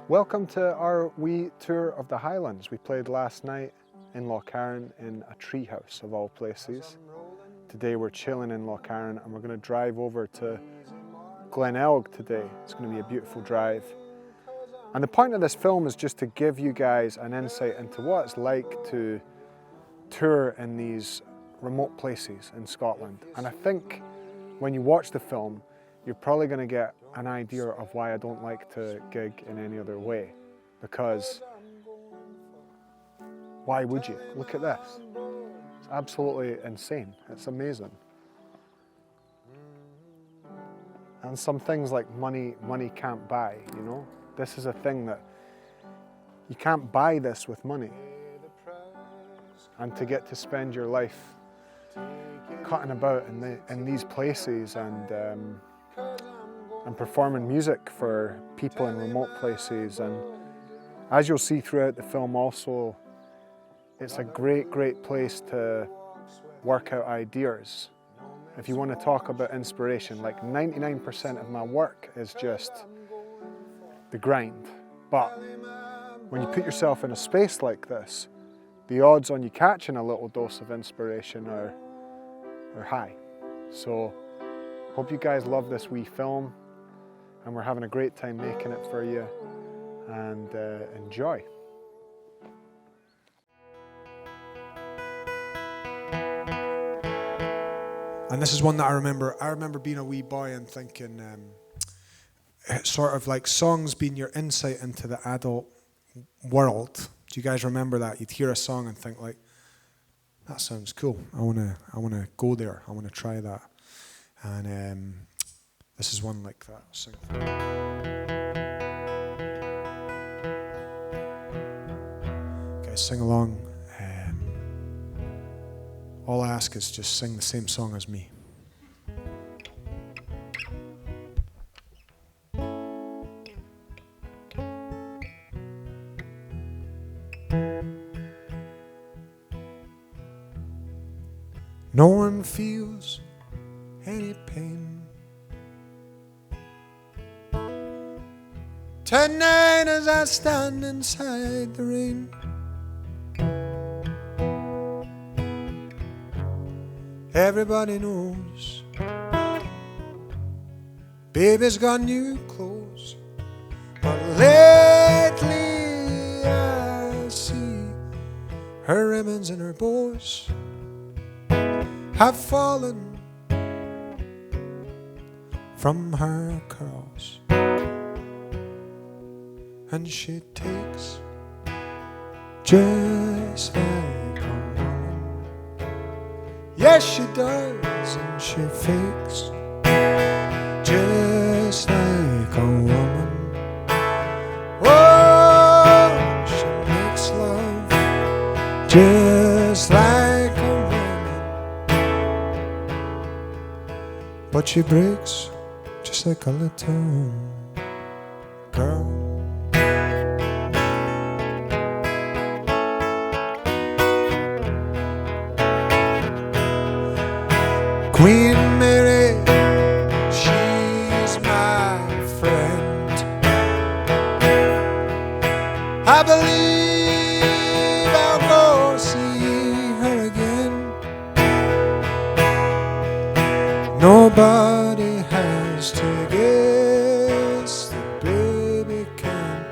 Welcome to our wee tour of the Highlands. We played last night in Lochcarron in a treehouse of all places. Today we're chilling in Lochcarron and we're going to drive over to Glenelg today. It's going to be a beautiful drive. And the point of this film is just to give you guys an insight into what it's like to tour in these remote places in Scotland. And I think when you watch the film, you're probably going to get an idea of why I don't like to gig in any other way. Because why would you? Look at this. It's absolutely insane. It's amazing. And some things like money can't buy, you know? This is a thing that you can't buy this with money. And to get to spend your life cutting about in these places and performing music for people in remote places. And as you'll see throughout the film also, it's a great place to work out ideas. If you want to talk about inspiration, like 99% of my work is just the grind. But when you put yourself in a space like this, the odds on you catching a little dose of inspiration are high. So hope you guys love this wee film, and we're having a great time making it for you, and enjoy. And this is one that I remember being a wee boy and thinking, sort of like songs being your insight into the adult world. Do you guys remember that? You'd hear a song and think like, that sounds cool. I wanna go there. I wanna try that. And this is one like that. Sing. Guys, sing along. All I ask is just sing the same song as me. No one feels any pain tonight as I stand inside the rain. Everybody knows baby's got new clothes, but lately I see her ribbons and her bows have fallen from her curls, and she takes just like a woman. Yes, she does, and she fakes just like a woman. Oh, she makes love just like a woman, but she breaks just like a little girl. Queen Mary, she's my friend. I believe I'll go see her again. Nobody has to guess that baby can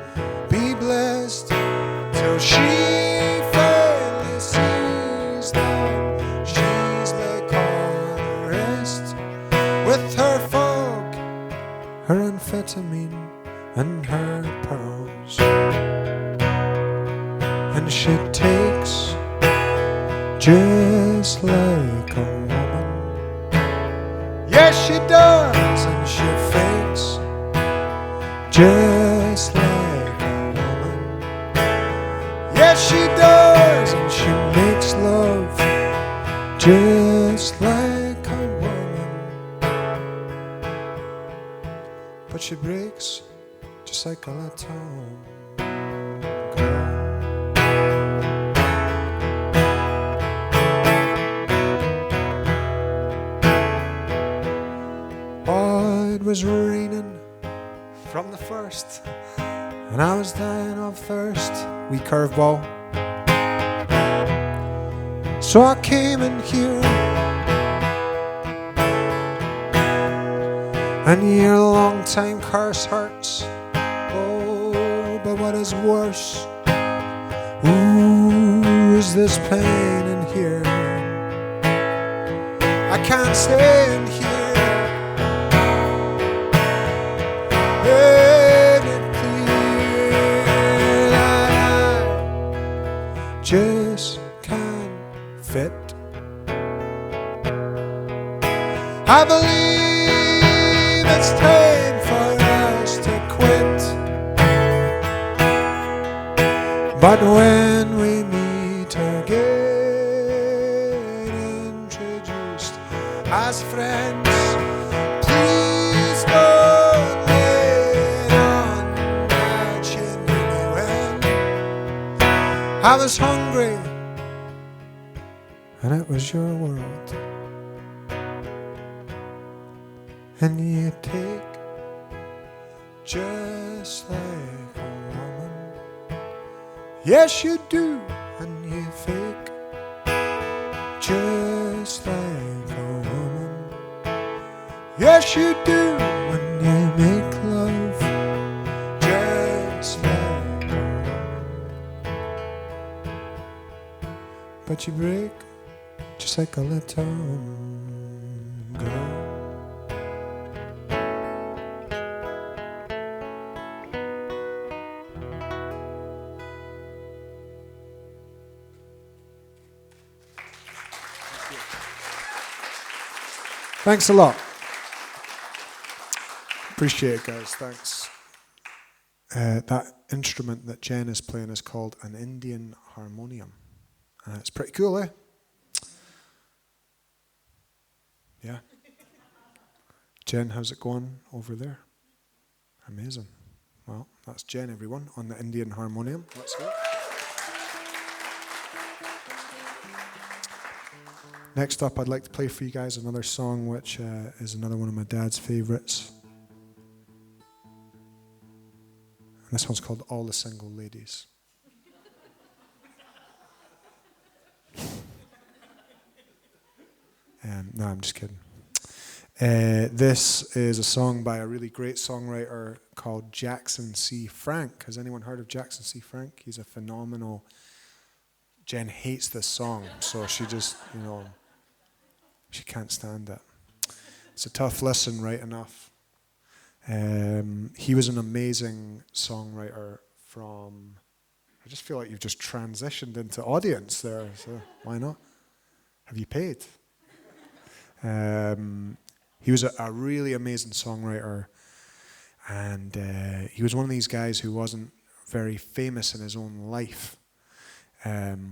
be blessed till she finally sees that she's like all the rest, with her fog, her amphetamine, and her pearls. And she takes just like a woman. Yes, she does, and she fakes just like a woman. Yes, she does, and she makes love just like a woman, but she breaks just like a little girl. Oh, it was raining from the first, and I was dying of thirst. Wee curveball. So I came in here, and your long time curse hurts. Oh, but what is worse? Ooh, is this pain in here? I can't stay in here. Ain't it clear that I just can't fit? I believe it's time for us to quit. But when we meet again, introduced as friends, please don't let on that you knew me when I was hungry and it was your world. And you take just like a woman. Yes, you do, and you fake just like a woman. Yes, you do, and you make love just like a woman. But you break just like a little girl. Thanks a lot. Appreciate it, guys. Thanks. That instrument that Jen is playing is called an Indian harmonium. It's pretty cool, eh? Yeah. Jen, how's it going over there? Amazing. Well, that's Jen, everyone, on the Indian harmonium. Let's go. Next up, I'd like to play for you guys another song, which is another one of my dad's favorites. And this one's called All the Single Ladies. No, I'm just kidding. This is a song by a really great songwriter called Jackson C. Frank. Has anyone heard of Jackson C. Frank? He's a phenomenal... Jen hates this song, so she just, she can't stand it. It's a tough listen, right enough. He was an amazing songwriter from... I just feel like you've just transitioned into audience there, so why not? Have you paid? He was a really amazing songwriter, and he was one of these guys who wasn't very famous in his own life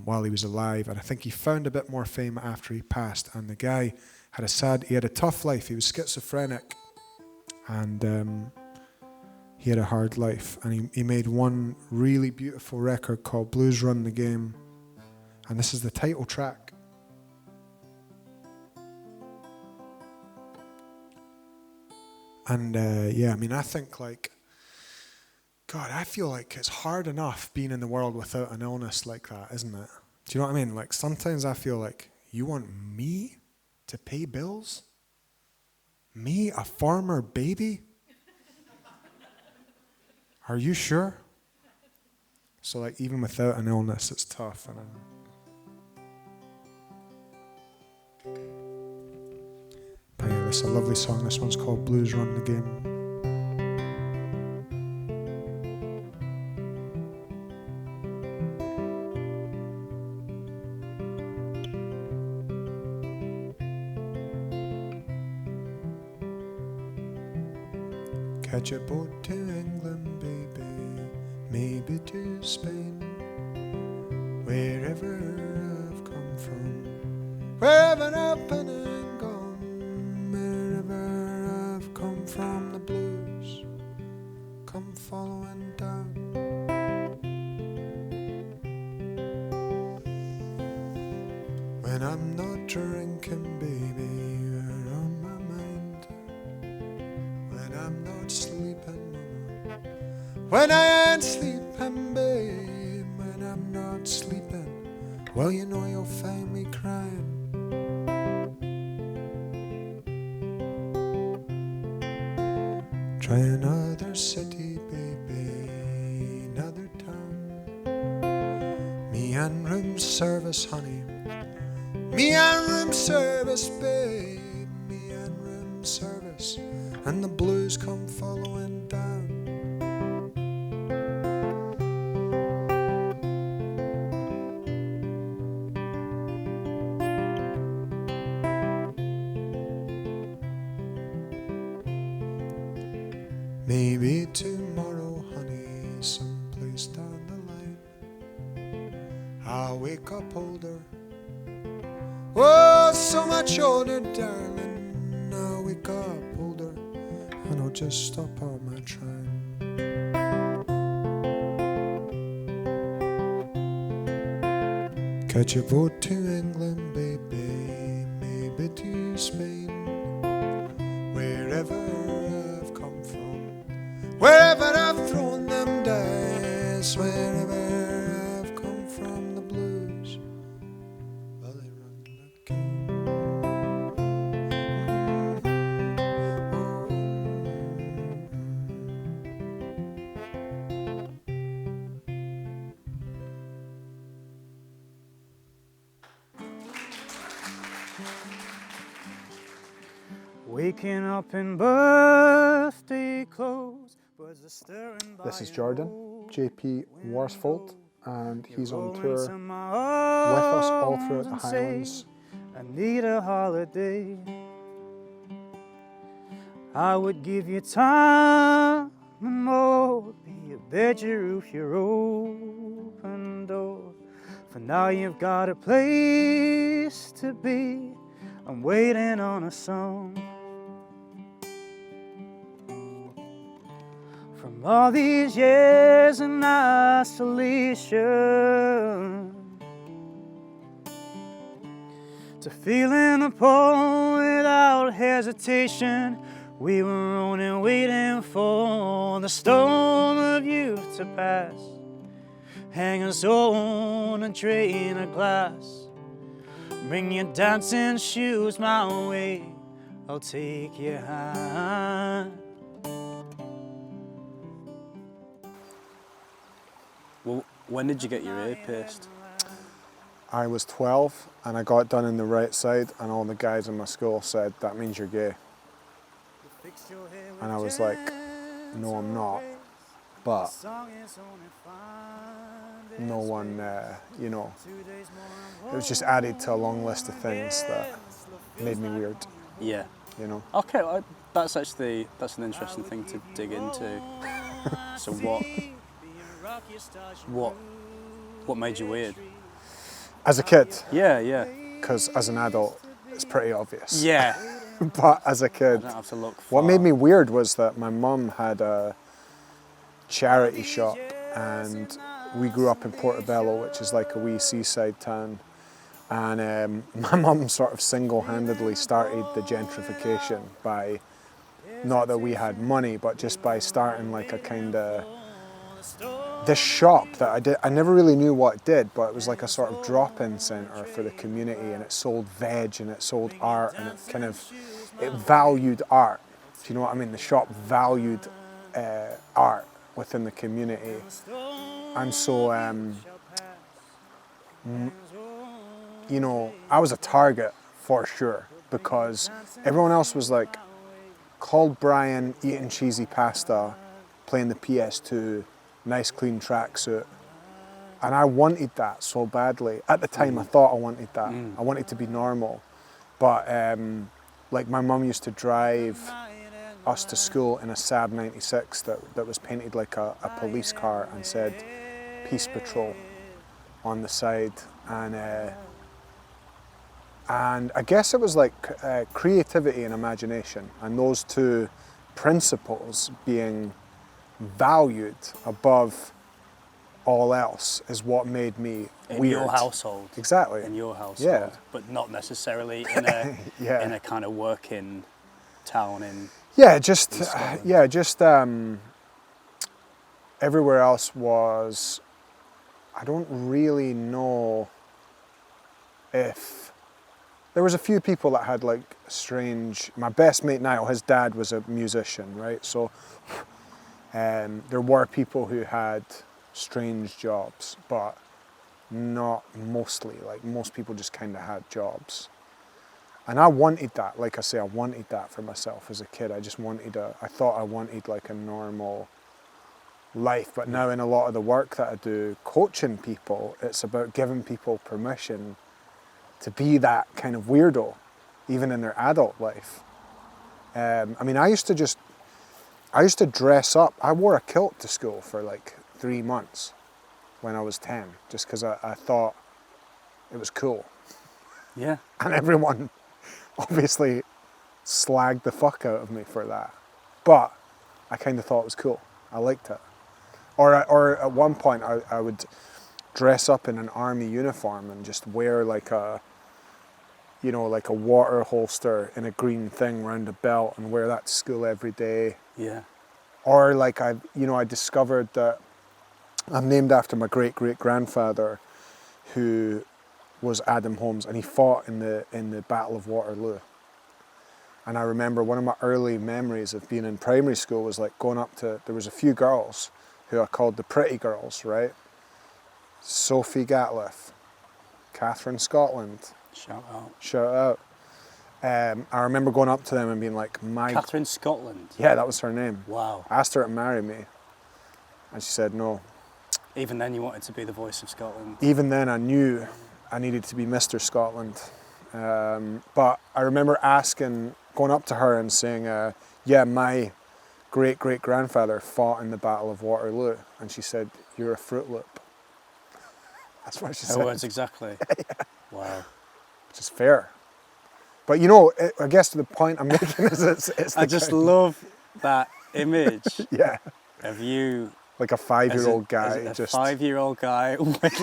while he was alive, and I think he found a bit more fame after he passed. And the guy had a tough life. He was schizophrenic, and he had a hard life, and he made one really beautiful record called Blues Run the Game, and this is the title track. And I think God, I feel like it's hard enough being in the world without an illness like that, isn't it? Do you know what I mean? Like sometimes I feel like, you want me to pay bills? Me, a farmer baby? Are you sure? So even without an illness, it's tough. But yeah, this is a lovely song. This one's called Blues Run the Game. Catch a boat to England, baby, maybe to Spain, wherever I've come from, wherever I've been and gone, wherever I've come from, the blues come following down. When I'm not drinking, baby, you're on my mind. When I'm not sleeping, mama, when I ain't sleeping, babe, when I'm not sleeping, well, you know you'll find me crying. Try another city, baby, another town. Me and room service, honey. Me and room service, babe. Me and room service. And the blues come following down. Maybe tomorrow, honey, someplace down the line, I'll wake up older. Oh, so much older, darling. I'll wake up older, and I'll just stop all my trying. Catch a boat to England, baby, maybe to Spain, wherever I've come from. Wherever I've thrown them dice, wherever I've come from, the blues, well, they run the game. Waking up in birthday clothes. This is Jordan, JP Worsfold, and he's on tour with us all throughout the Highlands. I need a holiday. I would give you time and more, be your bed, your roof, your open door. For now you've got a place to be. I'm waiting on a song. From all these years in isolation to feeling a pull without hesitation, we were only waiting for the storm of youth to pass, hang us on a train of glass. Bring your dancing shoes my way, I'll take your hand. Well, when did you get your ear pierced? I was 12 and I got it done in the right side, and all the guys in my school said, that means you're gay. And I was like, no, I'm not. But no one, you know, it was just added to a long list of things that made me weird. Yeah. You know. Okay, well, that's an interesting thing to dig into. So what made you weird? As a kid. Yeah. Because as an adult, it's pretty obvious. Yeah. But as a kid, I don't have to look far. what made me weird was that my mum had a charity shop, and we grew up in Portobello, which is like a wee seaside town. And my mum sort of single-handedly started the gentrification by, not that we had money, but just by starting like a kind of, this shop that I never really knew what it did, but it was like a sort of drop-in centre for the community, and it sold veg and it sold art, and it valued art. Do you know what I mean? The shop valued art within the community. And so, you know, I was a target for sure, because everyone else was like, called Brian, eating cheesy pasta, playing the PS2, nice clean tracksuit. And I wanted that so badly. At the time, I thought I wanted that. I wanted to be normal. But like my mum used to drive us to school in a Saab 96 that was painted like a police car and said Peace Patrol on the side. And I guess it was like creativity and imagination, and those two principles being valued above all else is what made me in weird. your household. Exactly. In your household. Yeah. But not necessarily in a Yeah. in a kind of working town in Yeah, just Scotland. yeah, just everywhere else was, I don't really know if, there was a few people that had like strange, my best mate Niall, his dad was a musician, right? So there were people who had strange jobs, but not mostly, like most people just kind of had jobs. And I wanted that, like I say, I wanted that for myself as a kid. I thought I wanted like a normal life, but now in a lot of the work that I do, coaching people, it's about giving people permission to be that kind of weirdo, even in their adult life. I mean, I used to dress up. I wore a kilt to school for like 3 months when I was 10, just because I thought it was cool. Yeah. And everyone obviously slagged the fuck out of me for that. But I kind of thought it was cool. I liked it. Or at one point I would dress up in an army uniform and just wear like a water holster in a green thing around a belt and wear that to school every day. Yeah. Or like I discovered that I'm named after my great-great-grandfather, who was Adam Holmes, and he fought in the Battle of Waterloo. And I remember one of my early memories of being in primary school was like going up to, there was a few girls who I called the pretty girls, right? Sophie Gatliff, Catherine Scotland. Shout out. I remember going up to them and being like, Catherine Scotland? Yeah, that was her name. Wow. I asked her to marry me, and she said no. Even then you wanted to be the voice of Scotland? Even then I knew I needed to be Mr. Scotland. But I remember going up to her and saying, yeah, my great-great-grandfather fought in the Battle of Waterloo. And she said, you're a Fruit Loop. That's what she said. Her words exactly? Yeah. Wow. Which is fair. But you know, I guess the point I'm making is it's I just love that image yeah. of you. Like a 5-year-old guy. A 5-year-old guy with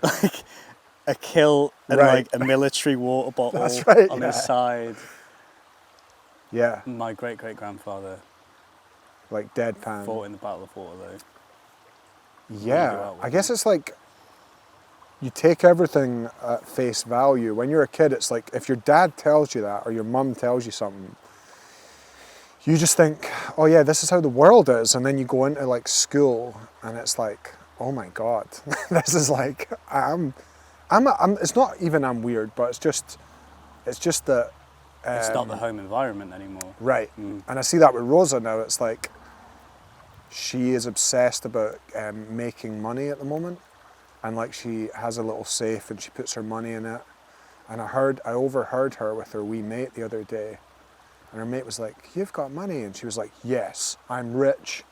like a kilt and like a military water bottle on his side. Yeah. My great-great-grandfather, like deadpan, fought in the Battle of Waterloo. Yeah, I guess it's like you take everything at face value. When you're a kid, it's like if your dad tells you that or your mum tells you something, you just think, oh yeah, this is how the world is. And then you go into like school and it's like, oh my God, this is like, it's not even I'm weird, but it's just that. It's not the home environment anymore. Right. And I see that with Rosa now. It's like she is obsessed about making money at the moment. And like she has a little safe and she puts her money in it. And I overheard her with her wee mate the other day. And her mate was like, you've got money. And she was like, yes, I'm rich.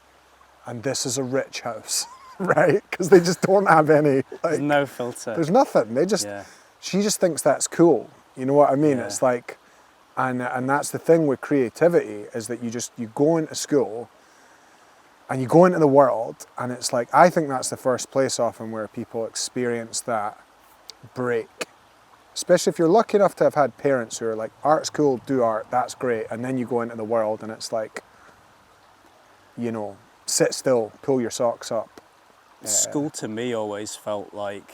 And this is a rich house, right? Because they just don't have any. Like, there's no filter. There's nothing. She just thinks that's cool. You know what I mean? Yeah. It's like, and that's the thing with creativity is that you go into school and you go into the world and it's like, I think that's the first place often where people experience that break. Especially if you're lucky enough to have had parents who are like, art's cool, do art, that's great. And then you go into the world and it's like, you know, sit still, pull your socks up. School to me always felt like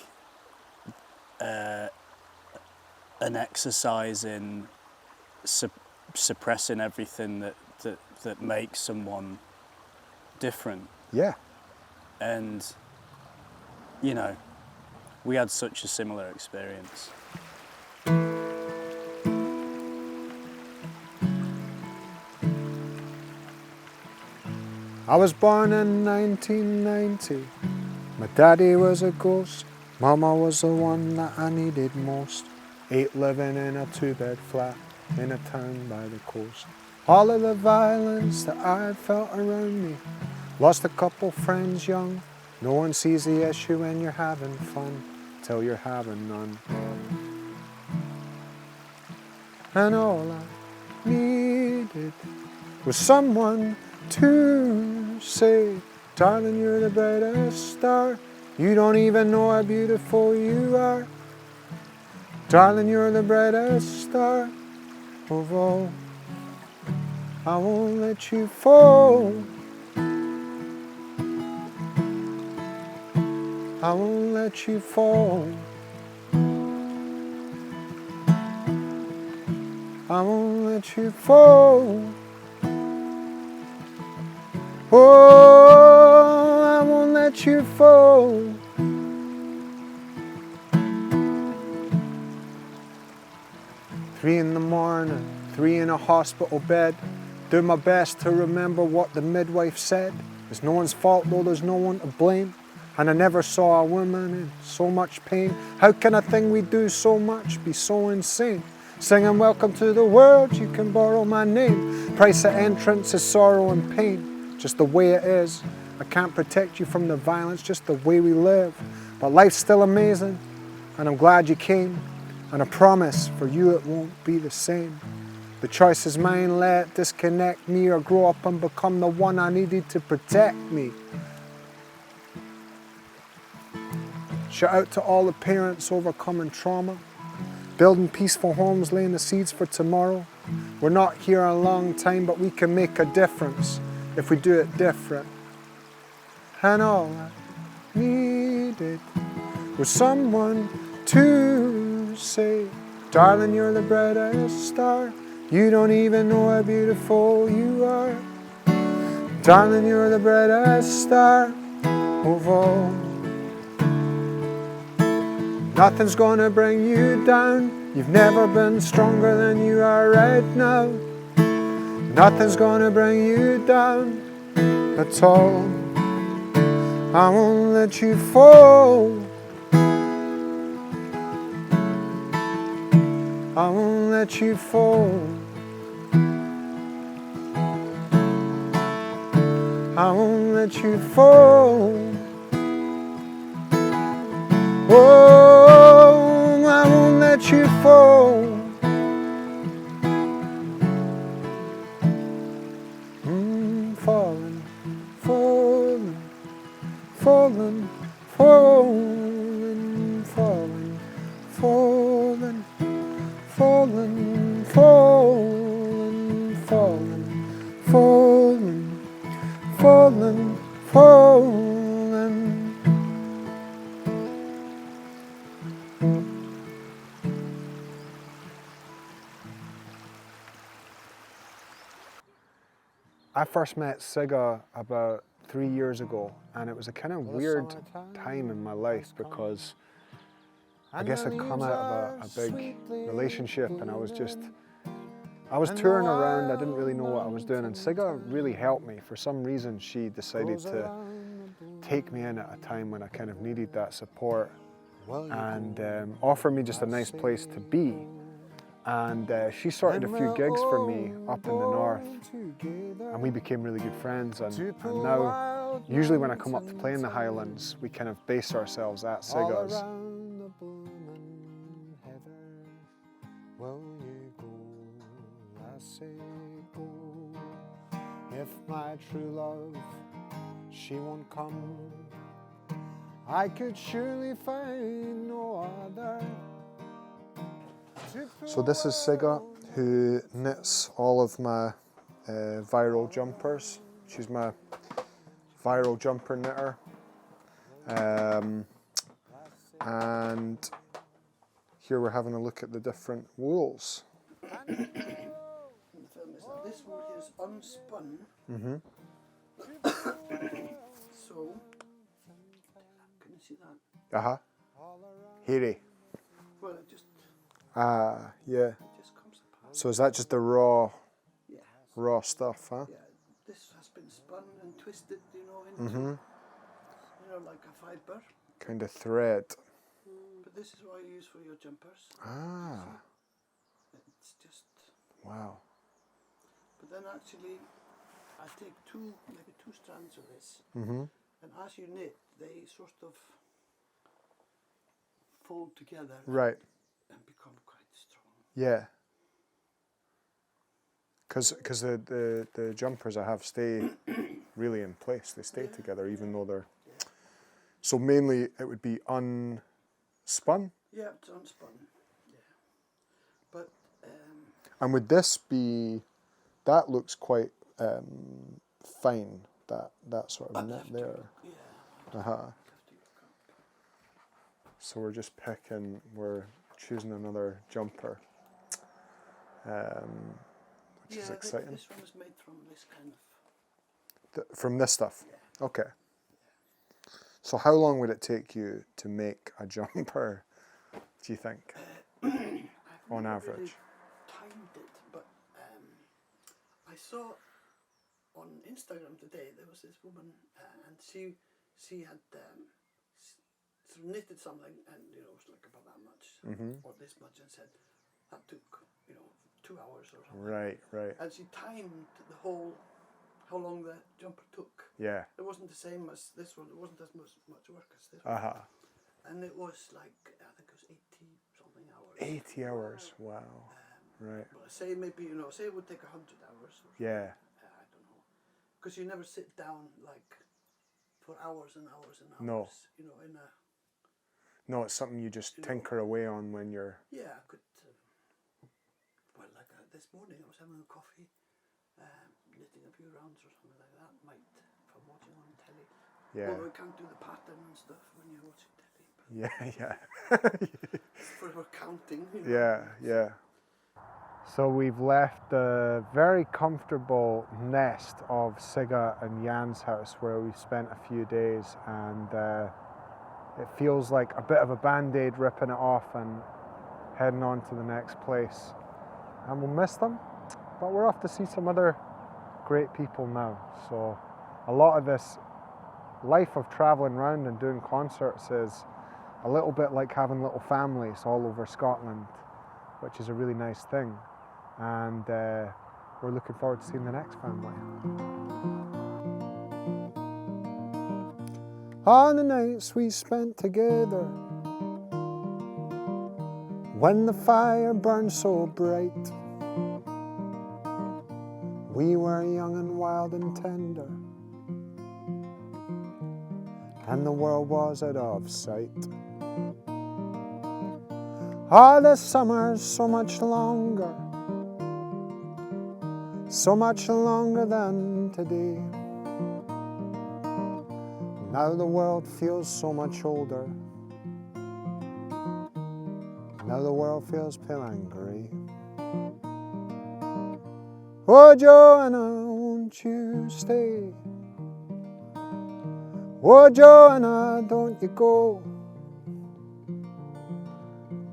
an exercise in suppressing everything that makes someone different. Yeah. And, you know, we had such a similar experience. I was born in 1990. My daddy was a ghost. Mama was the one that I needed most. 8 living in a 2-bed flat in a town by the coast. All of the violence that I had felt around me. Lost a couple friends young. No one sees the issue when you're having fun till you're having none. And all I needed was someone to say, darling, you're the brightest star. You don't even know how beautiful you are. Darling, you're the brightest star of all. I won't let you fall. I won't let you fall. I won't let you fall. Oh, I won't let you fall. Three in the morning, 3 in a hospital bed. Do my best to remember what the midwife said. It's no one's fault though, there's no one to blame. And I never saw a woman in so much pain. How can a thing we do so much be so insane? Singing welcome to the world, you can borrow my name. Price of entrance is sorrow and pain, just the way it is. I can't protect you from the violence, just the way we live. But life's still amazing, and I'm glad you came. And I promise for you it won't be the same. The choice is mine, let it disconnect me or grow up and become the one I needed to protect me. Shout out to all the parents overcoming trauma, building peaceful homes, laying the seeds for tomorrow. We're not here a long time, but we can make a difference if we do it different. And all I needed was someone to say, darling, you're the brightest star. You don't even know how beautiful you are. Darling, you're the brightest star of all. Nothing's gonna bring you down. You've never been stronger than you are right now. Nothing's gonna bring you down at all. I won't let you fall. I won't let you fall. I won't let you fall. Oh, I won't let you fall. Falling, falling, falling, falling, falling, falling, falling, falling, falling, falling, falling, falling. I first met Sigga about 3 years ago, and it was a kind of weird time in my life because I guess I'd come out of a big relationship and I was touring around, I didn't really know what I was doing, and Sigga really helped me. For some reason she decided to take me in at a time when I kind of needed that support and offer me just a nice place to be. And she sorted a few gigs for me up in the north, and we became really good friends. And now, usually when I come up to play in the Highlands, we kind of base ourselves at Sigga's. If my true love, she won't come, I could surely find no other. So this is Sigga, who knits all of my viral jumpers. She's my viral jumper knitter. And here we're having a look at the different wools. The film is that this wool here is unspun. Mm-hmm. So, can you see that? Uh-huh. Hairy. Well, it just Yeah. just comes apart. So is that just the raw Yeah. stuff, huh? Yeah. This has been spun and twisted, into, like a fiber. Kind of thread. But this is what I use for your jumpers. Ah, It's just. wow. But then actually, I take maybe two strands of this, Mm-hmm. and as you knit, they sort of fold together. Right. And become quite strong. Yeah. Because the jumpers I have stay really in place. They stay together even though they're... So mainly it would be unspun? Yeah, it's unspun. Yeah. But... And would this be... That looks quite fine, that sort of knit there. Yeah. Uh-huh. So we're just picking, we're choosing another jumper, which is exciting. This one is made from this kind of. From this stuff? Yeah. Okay. So how long would it take you to make a jumper, do you think, on average? Really timed it, but I saw on Instagram today there was this woman and she had sort of knitted something and it was like about that much or this much and said that took 2 hours or something. Right. And she timed the whole how long the jumper took. Yeah. It wasn't the same as this one. It wasn't as much work as this one. And it was like I think it was 80 something hours. 80 hours. Wow. Right. But say maybe say it would take 100 hours. Or something. Yeah. I don't know, because you never sit down like for hours and hours and hours. No. In a. No, it's something you just tinker away on when you're. Yeah, I could. Well, like this morning, I was having a coffee, knitting a few rounds or something like that. Might if I'm watching on telly. Yeah. Although I can't do the pattern and stuff when you're watching telly. Yeah. For counting. Yeah. So we've left the very comfortable nest of Sigga and Jan's house where we spent a few days, and it feels like a bit of a band-aid ripping it off and heading on to the next place. And we'll miss them, but we're off to see some other great people now. So a lot of this life of travelling around and doing concerts is a little bit like having little families all over Scotland, which is a really nice thing. And we're looking forward to seeing the next family. On the nights we spent together, when the fire burned so bright, we were young and wild and tender, and the world was out of sight. Oh, the summer's so much longer than today. Now the world feels so much older. Now the world feels pale and grey. Oh, Joanna, won't you stay? Oh, Joanna, don't you go.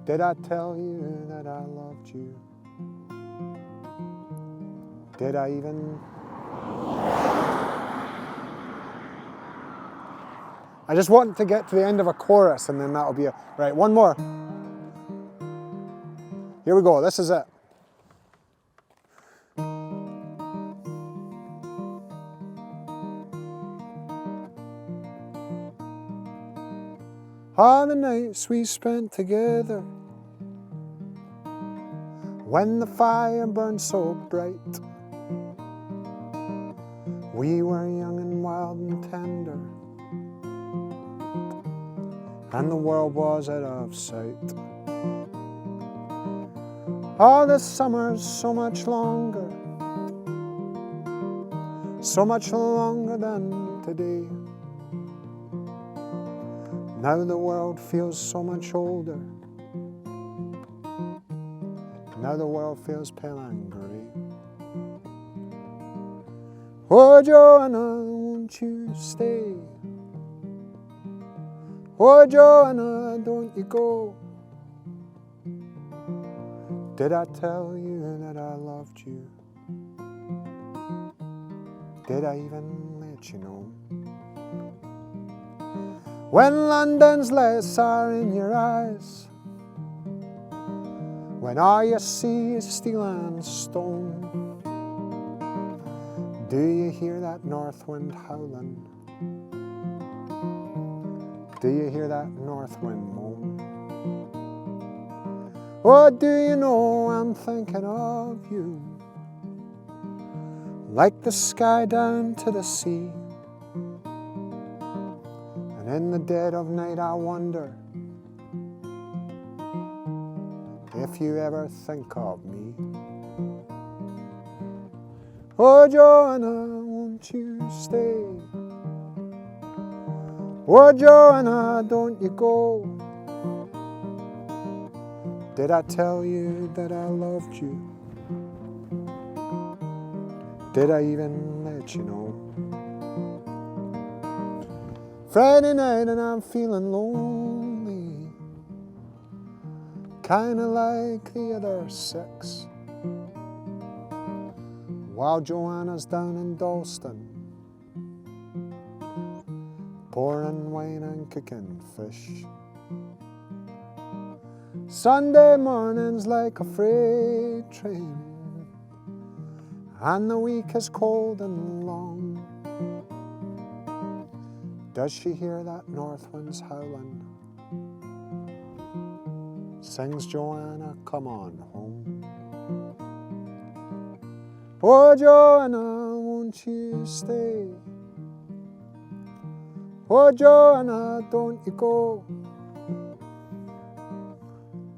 Did I tell you that I loved you? Did I even? I just want to get to the end of a chorus and then that'll be right, one more. Here we go, this is it. All the nights we spent together, when the fire burned so bright, we were young and wild and tender, and the world was out of sight. Oh, the summer's so much longer than today. Now the world feels so much older. Now the world feels pale and grey. Oh, Joanna, won't you stay? Oh, Joanna, don't you go. Did I tell you that I loved you? Did I even let you know? When London's lights are in your eyes, when all you see is steel and stone, do you hear that north wind howling? Do you hear that north wind moan? Oh, do you know I'm thinking of you, like the sky down to the sea. And in the dead of night I wonder if you ever think of me. Oh, Joanna, won't you stay? Oh, Joanna, don't you go. Did I tell you that I loved you? Did I even let you know? Friday night and I'm feeling lonely, kinda like the other 6. While Joanna's down in Dalston, pouring wine and cooking fish. Sunday morning's like a freight train, and the week is cold and long. Does she hear that north wind's howling? Sings Joanna, come on home. Oh, Joanna, won't you stay? Oh, Joanna, don't you go.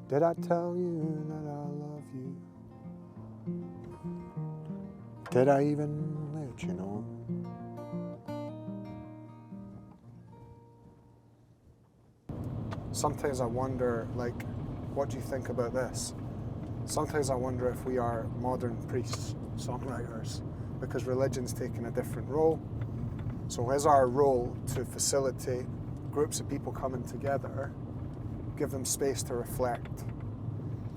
Did I tell you that I love you? Did I even let you know? Sometimes I wonder, like, what do you think about this? Sometimes I wonder if we are modern priests, songwriters, because religion's taken a different role. So is our role to facilitate groups of people coming together, give them space to reflect,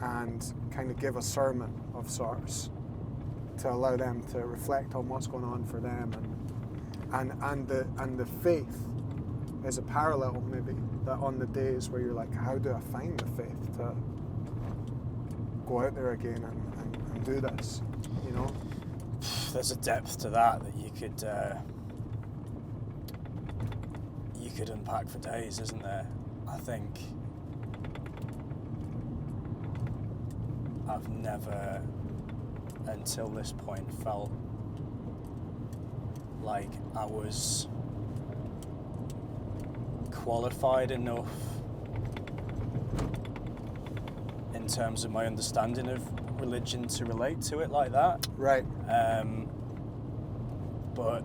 and kind of give a sermon of sorts to allow them to reflect on what's going on for them, and the faith is a parallel maybe that on the days where you're like, how do I find the faith to go out there again and do this, you know? There's a depth to that you could unpack for days, isn't there? I think I've never until this point felt like I was qualified enough in terms of my understanding of religion to relate to it like that. Right. But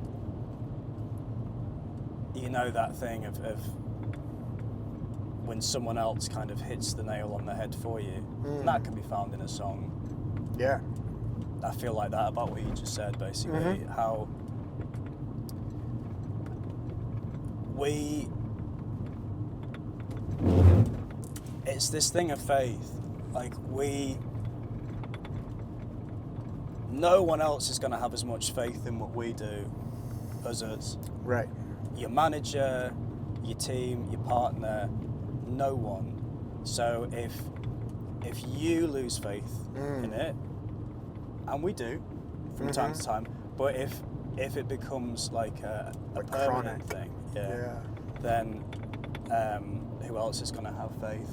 you know that thing of when someone else kind of hits the nail on the head for you, and that can be found in a song. Yeah. I feel like that about what you just said, basically. How it's this thing of faith. Like no one else is going to have as much faith in what we do as us. Right. Your manager, your team, your partner, no one. So if you lose faith in it, and we do from time to time, but if it becomes like a permanent thing, then who else is going to have faith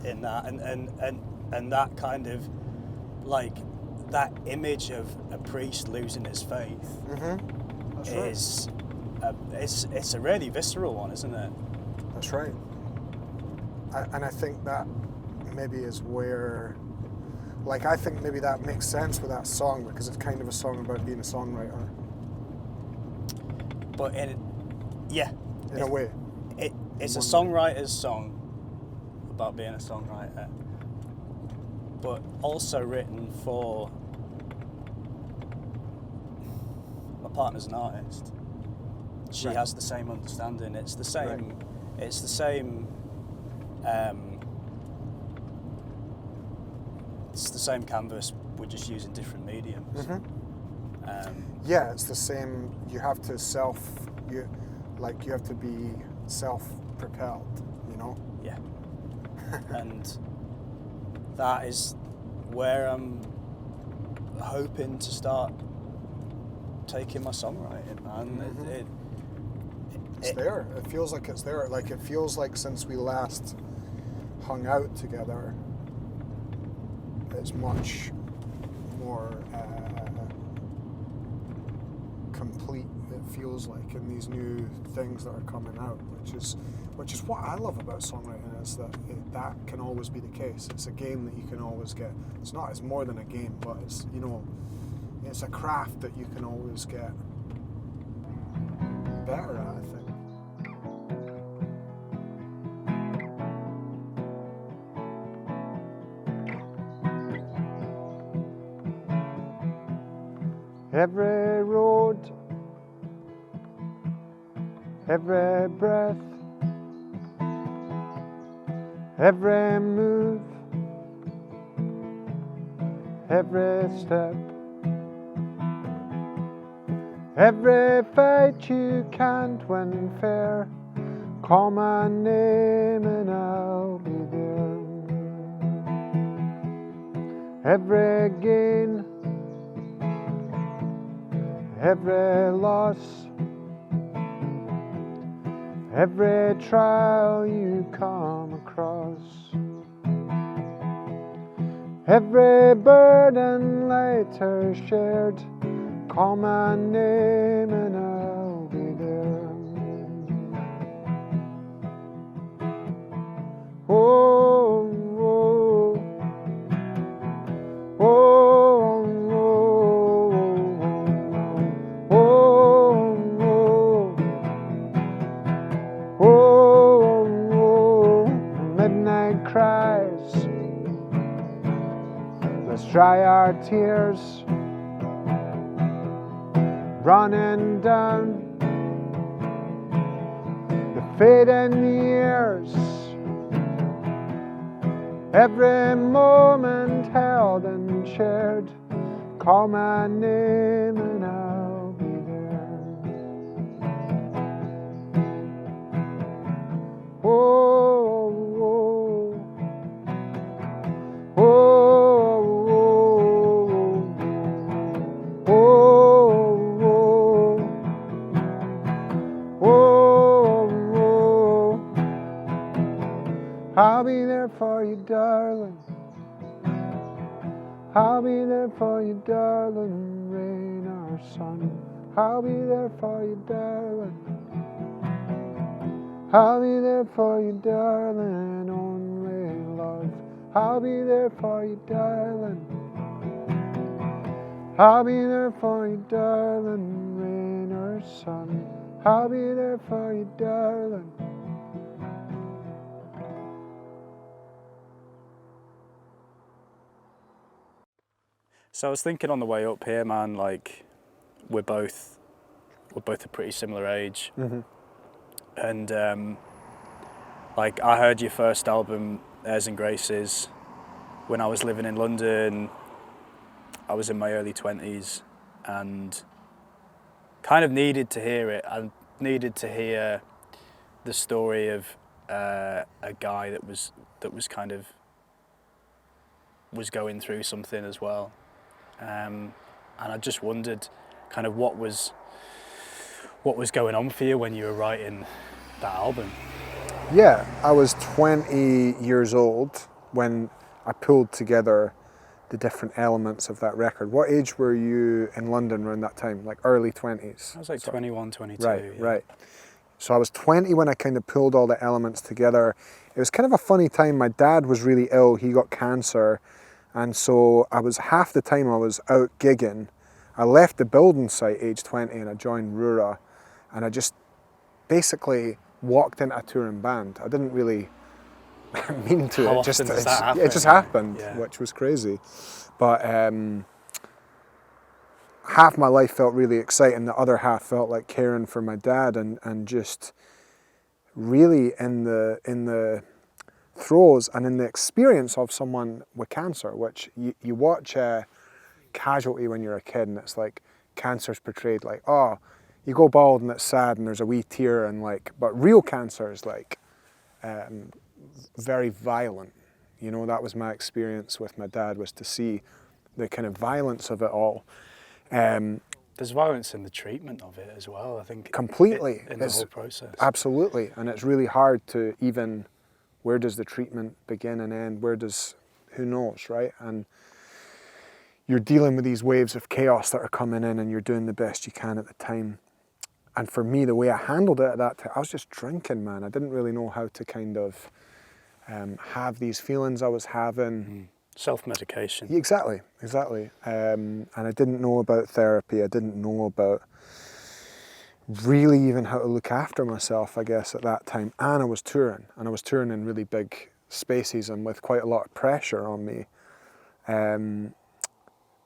in that? And that kind of like that image of a priest losing his faith is it's a really visceral one, isn't it? That's right. And I think that maybe is where, like, I think maybe that makes sense with that song because it's kind of a song about being a songwriter. But in a way. It's a songwriter's song about being a songwriter, but also written for my partner's an artist. She has the same understanding. It's the same. Right. It's the same. It's the same canvas. We're just using different mediums. Yeah, it's the same. You have to you have to be self-propelled. You know. Yeah. And that is where I'm hoping to start taking my songwriting, man. It's there. It feels like it's there. Like it feels like since we last hung out together, it's much more complete. It feels like in these new things that are coming out, which is what I love about songwriting is that that can always be the case. It's a game that you can always get. It's more than a game, but it's it's a craft that you can always get better at, I think. every road, every breath, every move, every step, every fight you can't win fair, call my name and I'll be there. Every gain, every loss, every trial you come across, every burden later shared, call my name and I'll be there. Oh, oh, oh, oh, oh, oh, oh, midnight cries, let's dry our tears, running down the fading years, every moment held and shared, call my name and I'll be there. Oh, oh, oh, oh, oh, oh, I'll be there for you, darling. I'll be there for you, darling, rain or sun. I'll be there for you, darling. I'll be there for you, darling, only love. I'll be there for you, darling. I'll be there for you, darling, rain or sun. I'll be there for you, darling. So I was thinking on the way up here, man, like we're both a pretty similar age. Mm-hmm. And like I heard your first album, Airs and Graces, when I was living in London. I was in my early 20s and kind of needed to hear it. I needed to hear the story of a guy that was kind of was going through something as well. And I just wondered kind of what was going on for you when you were writing that album. Yeah, I was 20 years old when I pulled together the different elements of that record. What age were you in London around that time? Like early 20s? I was like 21, 22. Right, yeah. right. So I was 20 when I kind of pulled all the elements together. It was kind of a funny time. My dad was really ill. He got cancer. And so I was half the time I was out gigging. I left the building site age 20 and I joined Rura. And I just basically walked into a touring band. I didn't really mean to. How It just often does that happen? it just happened, Yeah. which was crazy. But half my life felt really exciting. The other half felt like caring for my dad and just really in the throes and in the experience of someone with cancer, which you watch Casualty when you're a kid and it's like cancer's portrayed like, oh, you go bald and it's sad and there's a wee tear and like, but real cancer is like very violent. You know, that was my experience with my dad, was to see the kind of violence of it all. There's violence in the treatment of it as well, I think. Completely. In the whole process. Absolutely. And it's really hard to even, where does the treatment begin and end? Who knows, right? And you're dealing with these waves of chaos that are coming in and you're doing the best you can at the time. And for me, the way I handled it at that time, I was just drinking, man. I didn't really know how to kind of have these feelings I was having. Self-medication. Exactly. And I didn't know about therapy. I didn't know about really even how to look after myself, I guess, at that time. And I was touring. And I was touring in really big spaces and with quite a lot of pressure on me.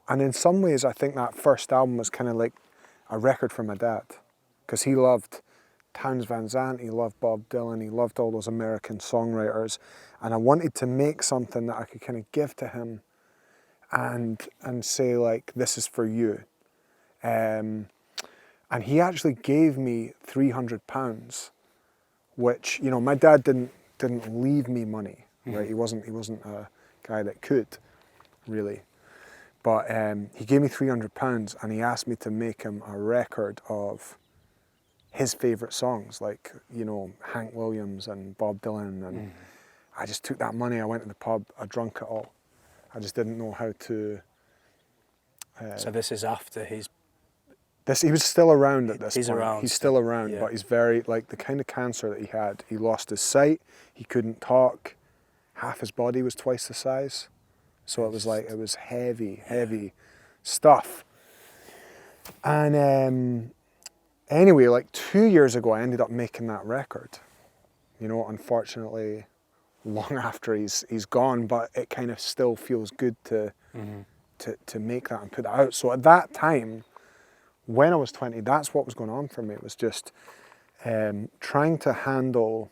And in some ways, I think that first album was kind of like a record for my dad, because he loved Townes Van Zandt, he loved Bob Dylan, he loved all those American songwriters, and I wanted to make something that I could kind of give to him and say like, this is for you. And he actually gave me £300, which, you know, my dad didn't leave me money, right? He wasn't a guy that could, really. But he gave me £300 and he asked me to make him a record of his favourite songs, like, you know, Hank Williams and Bob Dylan. And I just took that money, I went to the pub, I drunk it all. I just didn't know how to... So this is after he was still around at this point. Around. He's still around, yeah. but he's very, like, the kind of cancer that he had. He lost his sight, he couldn't talk, half his body was twice the size. So it was like, it was heavy stuff. And anyway, like 2 years ago, I ended up making that record. You know, unfortunately, long after he's gone, but it kind of still feels good to make that and put that out. So at that time, when I was 20, that's what was going on for me. It was just trying to handle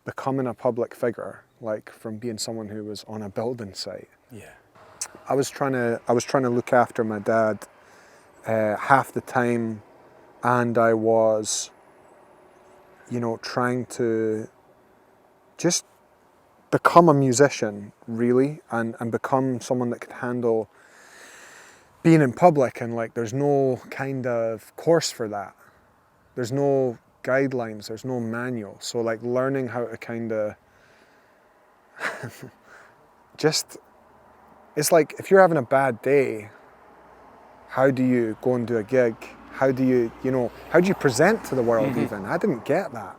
becoming a public figure, like from being someone who was on a building site. Yeah. I was trying to look after my dad half the time, and I was, you know, trying to just become a musician, really, and become someone that could handle being in public. And like, there's no kind of course for that. There's no guidelines, there's no manual. So like learning how to kind of just, it's like if you're having a bad day, how do you go and do a gig? How do you present to the world even? I didn't get that.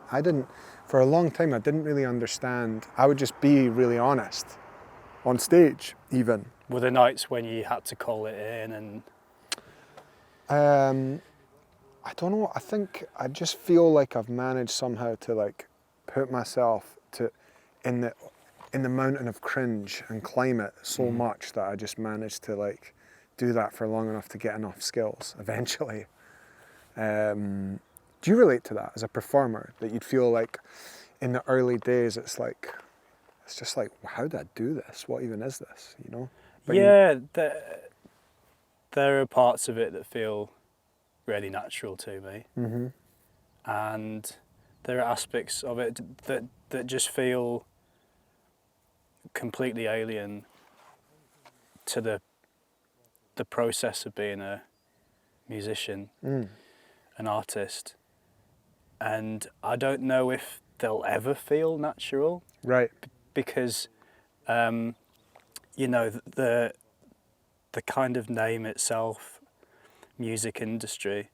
For a long time, I didn't really understand. I would just be really honest on stage even. Were there nights when you had to call it in and... I don't know, I just feel like I've managed somehow to like put myself in the mountain of cringe and climb it so much that I just managed to like do that for long enough to get enough skills eventually. Do you relate to that as a performer, that you'd feel like in the early days it's just like, how did I do this? What even is this, you know? But there are parts of it that feel really natural to me, and there are aspects of it that just feel completely alien to the process of being a musician, an artist, and I don't know if they'll ever feel natural, right? Because you know, the kind of name itself, music industry,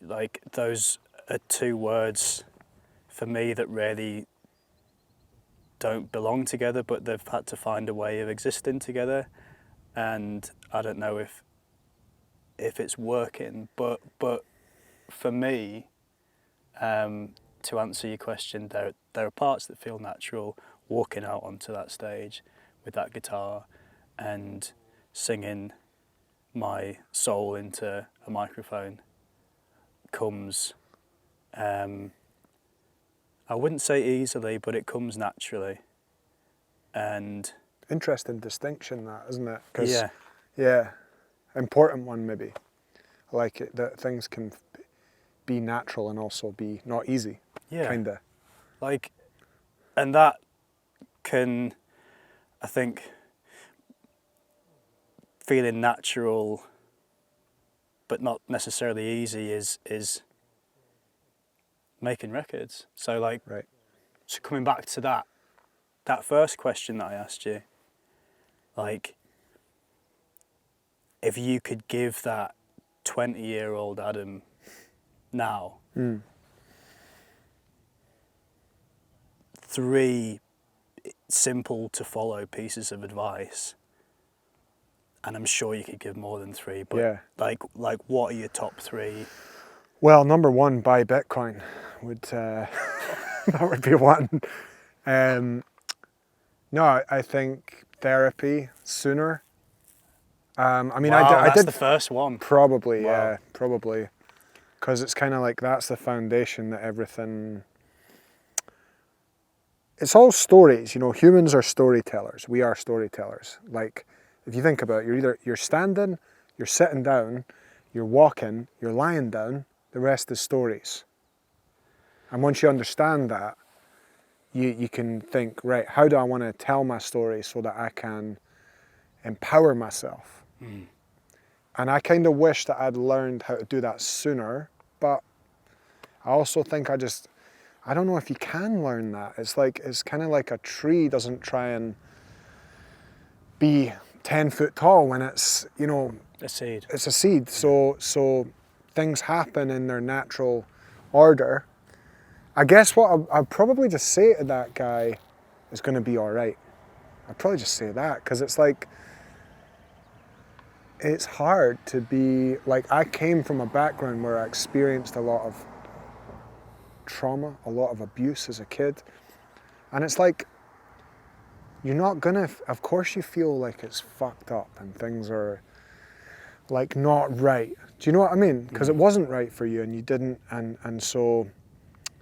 like those are two words for me that really don't belong together, but they've had to find a way of existing together, and I don't know if it's working, but for me, to answer your question, there are parts that feel natural, walking out onto that stage with that guitar and singing my soul into a microphone comes, I wouldn't say easily, but it comes naturally. And interesting distinction, that, isn't it? 'Cause, yeah, yeah, important one maybe. I like it that things can be natural and also be not easy. yeah, kinda. like, and that can, I think, feeling natural but not necessarily easy is making records. So like, Right. So coming back to that first question that I asked you, like, if you could give that 20-year-old Adam now 3 simple to follow pieces of advice, and I'm sure you could give more than 3, but Yeah. like what are your top 3? Well, number 1, buy Bitcoin would that would be one. No, I think therapy sooner. I mean, Wow, I that's did the first one. probably, Wow. yeah, probably, because it's kind of like that's the foundation that everything. It's all stories, you know. Humans are storytellers. We are storytellers. Like, if you think about it, you're standing, you're sitting down, you're walking, you're lying down. The rest is stories. And once you understand that, you can think, right, how do I want to tell my story so that I can empower myself? And I kind of wish that I'd learned how to do that sooner, but I also think I don't know if you can learn that. It's kind of like a tree doesn't try and be 10 foot tall when it's, you know, A seed. it's a seed. So things happen in their natural order. I guess what I'd probably just say to that guy is going to be all right. I'd probably just say that, because it's like, it's hard to be, like, I came from a background where I experienced a lot of trauma, a lot of abuse as a kid. And it's like, you're not gonna, of course you feel like it's fucked up and things are like not right. Do you know what I mean? Because it wasn't right for you and you didn't, and so...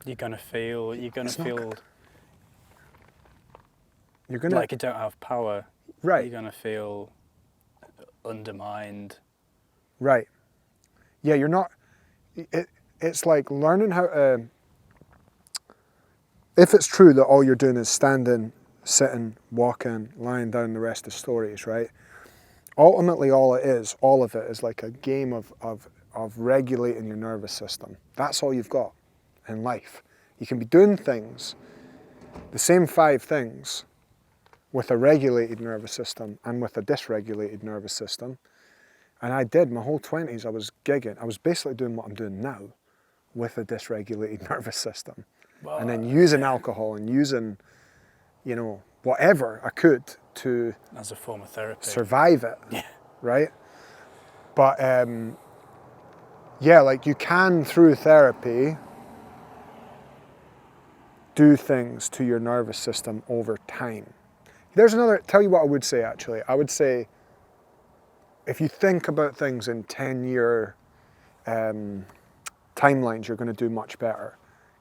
You're gonna feel You're gonna... like you don't have power. Right. You're gonna feel undermined. Right. Yeah, you're not... It's like learning how to... If it's true that all you're doing is standing, sitting, walking, lying down, the rest of stories, right? Ultimately, all of it is like a game of regulating your nervous system. That's all you've got in life. You can be doing things, the same 5 things, with a regulated nervous system and with a dysregulated nervous system. And I did, my whole 20s, I was gigging. I was basically doing what I'm doing now with a dysregulated nervous system. Well, And then using alcohol and using, you know, whatever I could to as a form of therapy. survive it, Yeah. right? But yeah, like you can, through therapy, do things to your nervous system over time. There's another, tell you what I would say actually. I would say, if you think about things in 10-year timelines, you're going to do much better.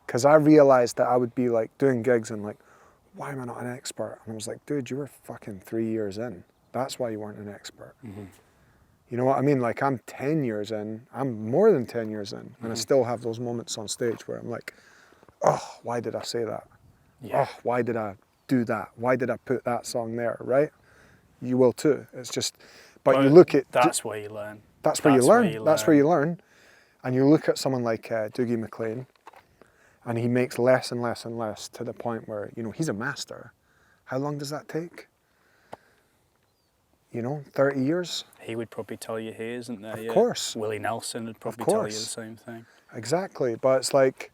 Because I realized that I would be like doing gigs and like, why am I not an expert? And I was like, dude, you were fucking 3 years in. That's why you weren't an expert. Mm-hmm. You know what I mean? Like, I'm 10 years in, I'm more than 10 years in, and I still have those moments on stage where I'm like, oh, why did I say that? Yeah. Oh, why did I do that? Why did I put that song there, right? You will too. It's just, but you look at... That's where you learn. That's where you learn. That's where you learn. And you look at someone like Dougie MacLean, and he makes less and less and less to the point where, you know, he's a master. How long does that take? You know, 30 years? He would probably tell you he isn't there yet. Of course. Willie Nelson would probably tell you the same thing. Exactly. But it's like,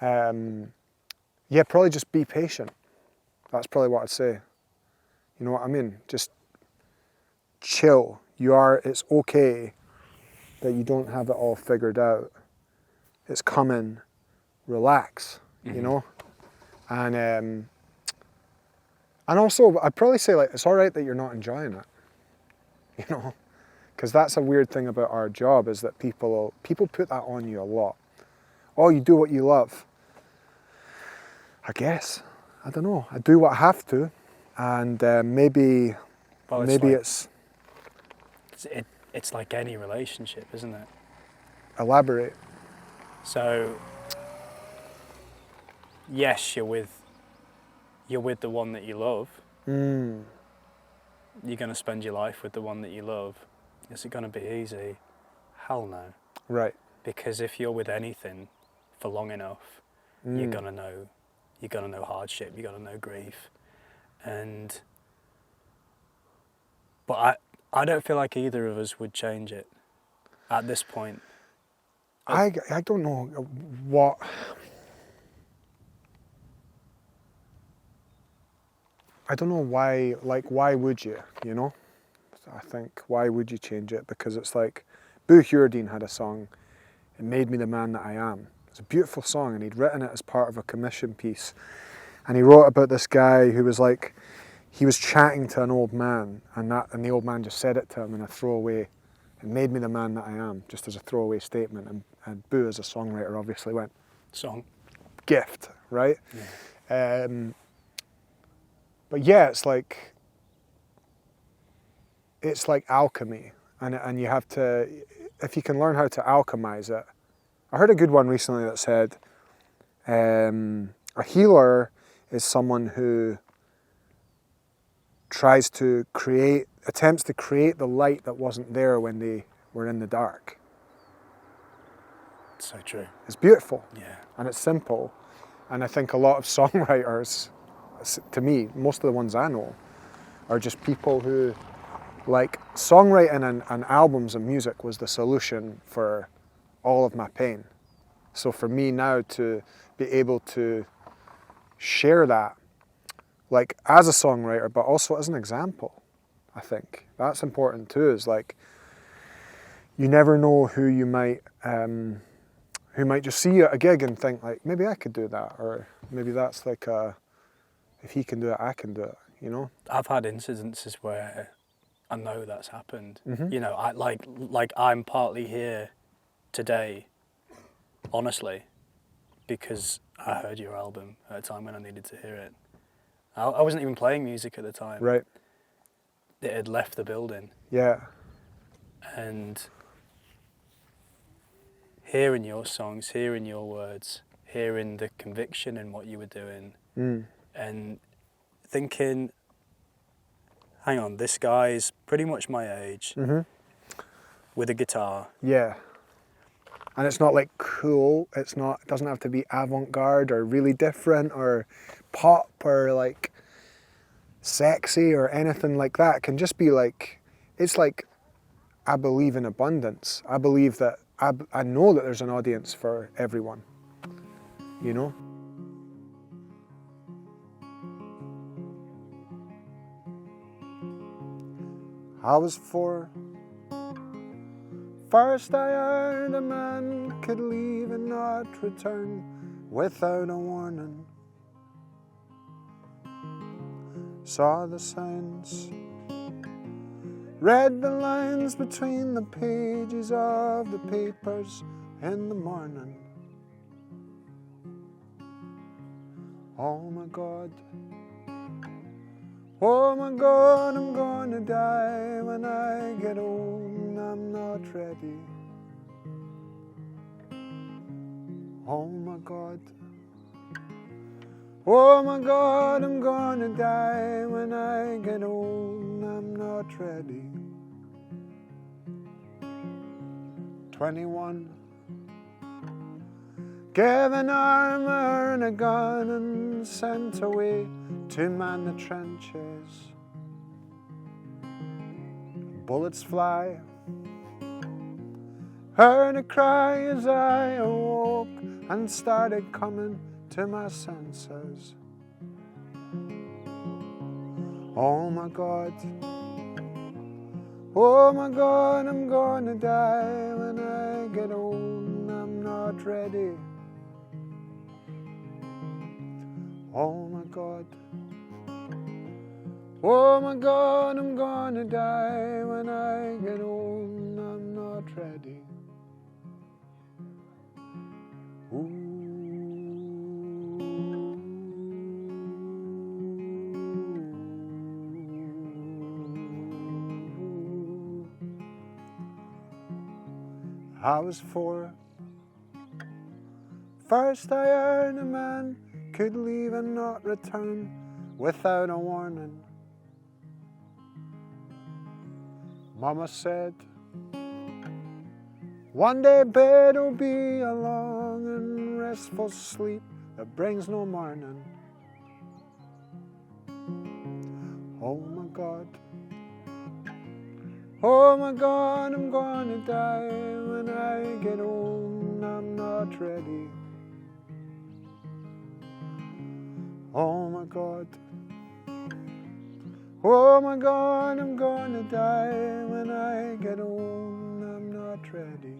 yeah, probably just be patient. That's probably what I'd say. You know what I mean? Just chill. It's okay that you don't have it all figured out. It's coming. Relax, you know? And also, I'd probably say, like, it's all right that you're not enjoying it, you know? Because that's a weird thing about our job, is that people put that on you a lot. Oh, you do what you love. I guess. I don't know. I do what I have to. And maybe it's like any relationship, isn't it? Elaborate. So, yes, you're with the one that you love. Mm. You're going to spend your life with the one that you love. Is it going to be easy? Hell no. Right. Because if you're with anything for long enough, you're going to know hardship, you're going to know grief. But I don't feel like either of us would change it at this point. I don't know what... I don't know why, like, why would you, you know? I think, why would you change it? Because it's like, Boo Hewerdine had a song, It Made Me the Man That I Am. It's a beautiful song, and he'd written it as part of a commission piece. And he wrote about this guy who was like, he was chatting to an old man, and the old man just said it to him in a throwaway. It made me the man that I am, just as a throwaway statement. And Boo, as a songwriter, obviously went, Song. gift, right? Yeah. But yeah, it's like alchemy, and you have to, if you can learn how to alchemize it. I heard a good one recently that said, a healer is someone who attempts to create the light that wasn't there when they were in the dark. So true. It's beautiful. Yeah. And it's simple. And I think a lot of songwriters, to me, most of the ones I know, are just people who, like, songwriting and albums and music was the solution for all of my pain. So for me now to be able to share that, like, as a songwriter, but also as an example, I think that's important too. Is like, you never know who might just see you at a gig and think, like, maybe I could do that, or maybe that's like if he can do it, I can do it. You know. I've had incidences where I know that's happened. Mm-hmm. You know, I like I'm partly here today, honestly, because I heard your album at a time when I needed to hear it. I wasn't even playing music at the time. Right. It had left the building. Yeah. And hearing your songs, hearing your words, hearing the conviction in what you were doing, and thinking, hang on, this guy's pretty much my age, with a guitar. Yeah. And it's not like cool, it doesn't have to be avant-garde or really different or pop or like sexy or anything like that. It can just be like, it's like, I believe in abundance. I believe that, I know that there's an audience for everyone, you know? I was 4. First I heard a man could leave and not return without a warning. Saw the signs, read the lines between the pages of the papers in the morning. Oh my God, I'm gonna die when I get old and I'm not ready. Oh my God, I'm gonna die when I get old and I'm not ready. 21, given armor and a gun and sent away to man the trenches. Bullets fly, heard a cry as I awoke and started coming to my senses. Oh my God, I'm gonna die when I get old and I'm not ready. Oh my God, I'm gonna die when I get old and I'm not ready. Ooh. I was 4. First I heard a man could leave and not return without a warning. Mama said, one day bed'll be a long and restful sleep that brings no morning. Oh my God, I'm gonna die when I get old and I'm not ready. Oh my God, I'm gonna die when I get old and I'm not ready.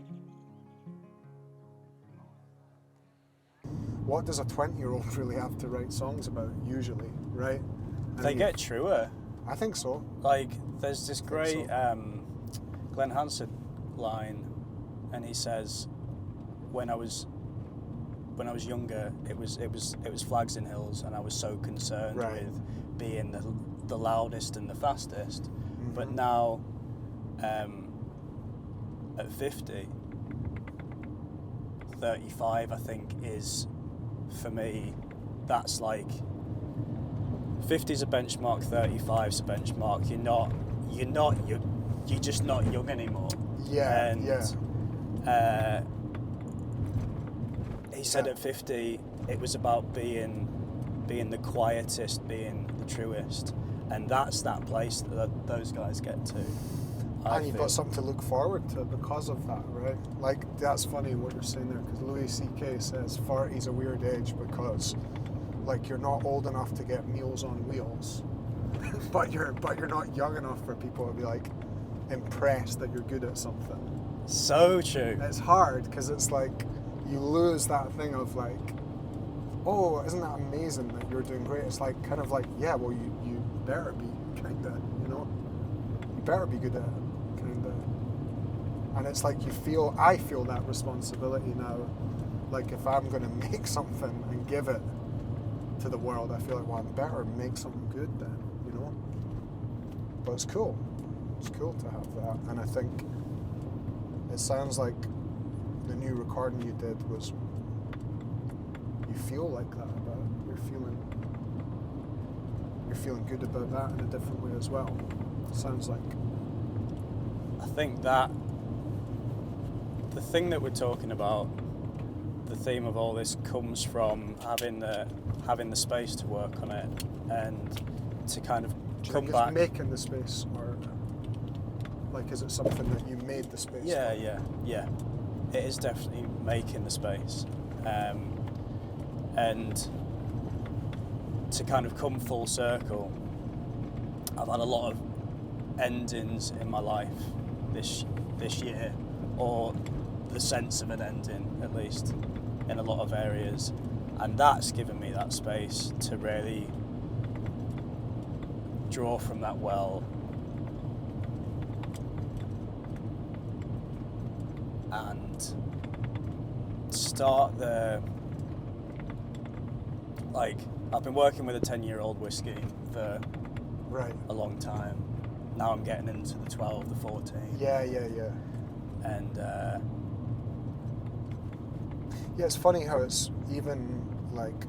What does a 20-year-old really have to write songs about, usually, right? They get truer. I think so. Like, there's this great so. Glenn Hansard line, and he says, when I was younger, it was flags in hills, and I was so concerned with being the loudest and the fastest. But now, at 50, 35, I think, is, for me, that's like, 50's a benchmark, 35's a benchmark. You're just not young anymore. Yeah, and, yeah. He said at 50, it was about being the quietest, being the truest, and that's that place that those guys get to. And you've got something to look forward to because of that, right? Like, that's funny what you're saying there, because Louis C.K. says 40's a weird age because, like, you're not old enough to get Meals on Wheels, but you're not young enough for people to be like impressed that you're good at something. So true. It's hard because it's like you lose that thing of like, oh, isn't that amazing that you're doing great? It's like kind of like, yeah, well, you better be kind of, you know, you better be good at it, kind of. And it's like I feel that responsibility now. Like if I'm going to make something and give it to the world, I feel like, well, I better make something good then, you know. But it's cool. It's cool to have that, and I think it sounds like the new recording you did was, you feel like that about it. You're feeling good about that in a different way as well. It sounds like. I think that the thing that we're talking about, the theme of all this, comes from having the space to work on it and to kind of come back. It's making the space, or like, is it something that you made the space? Yeah. It is definitely making the space, and to kind of come full circle, I've had a lot of endings in my life this year, or the sense of an ending, at least, in a lot of areas, and that's given me that space to really draw from that well and start I've been working with a 10-year-old whiskey for a long time. Now I'm getting into the 12, the 14. Yeah. And yeah, it's funny how it's even like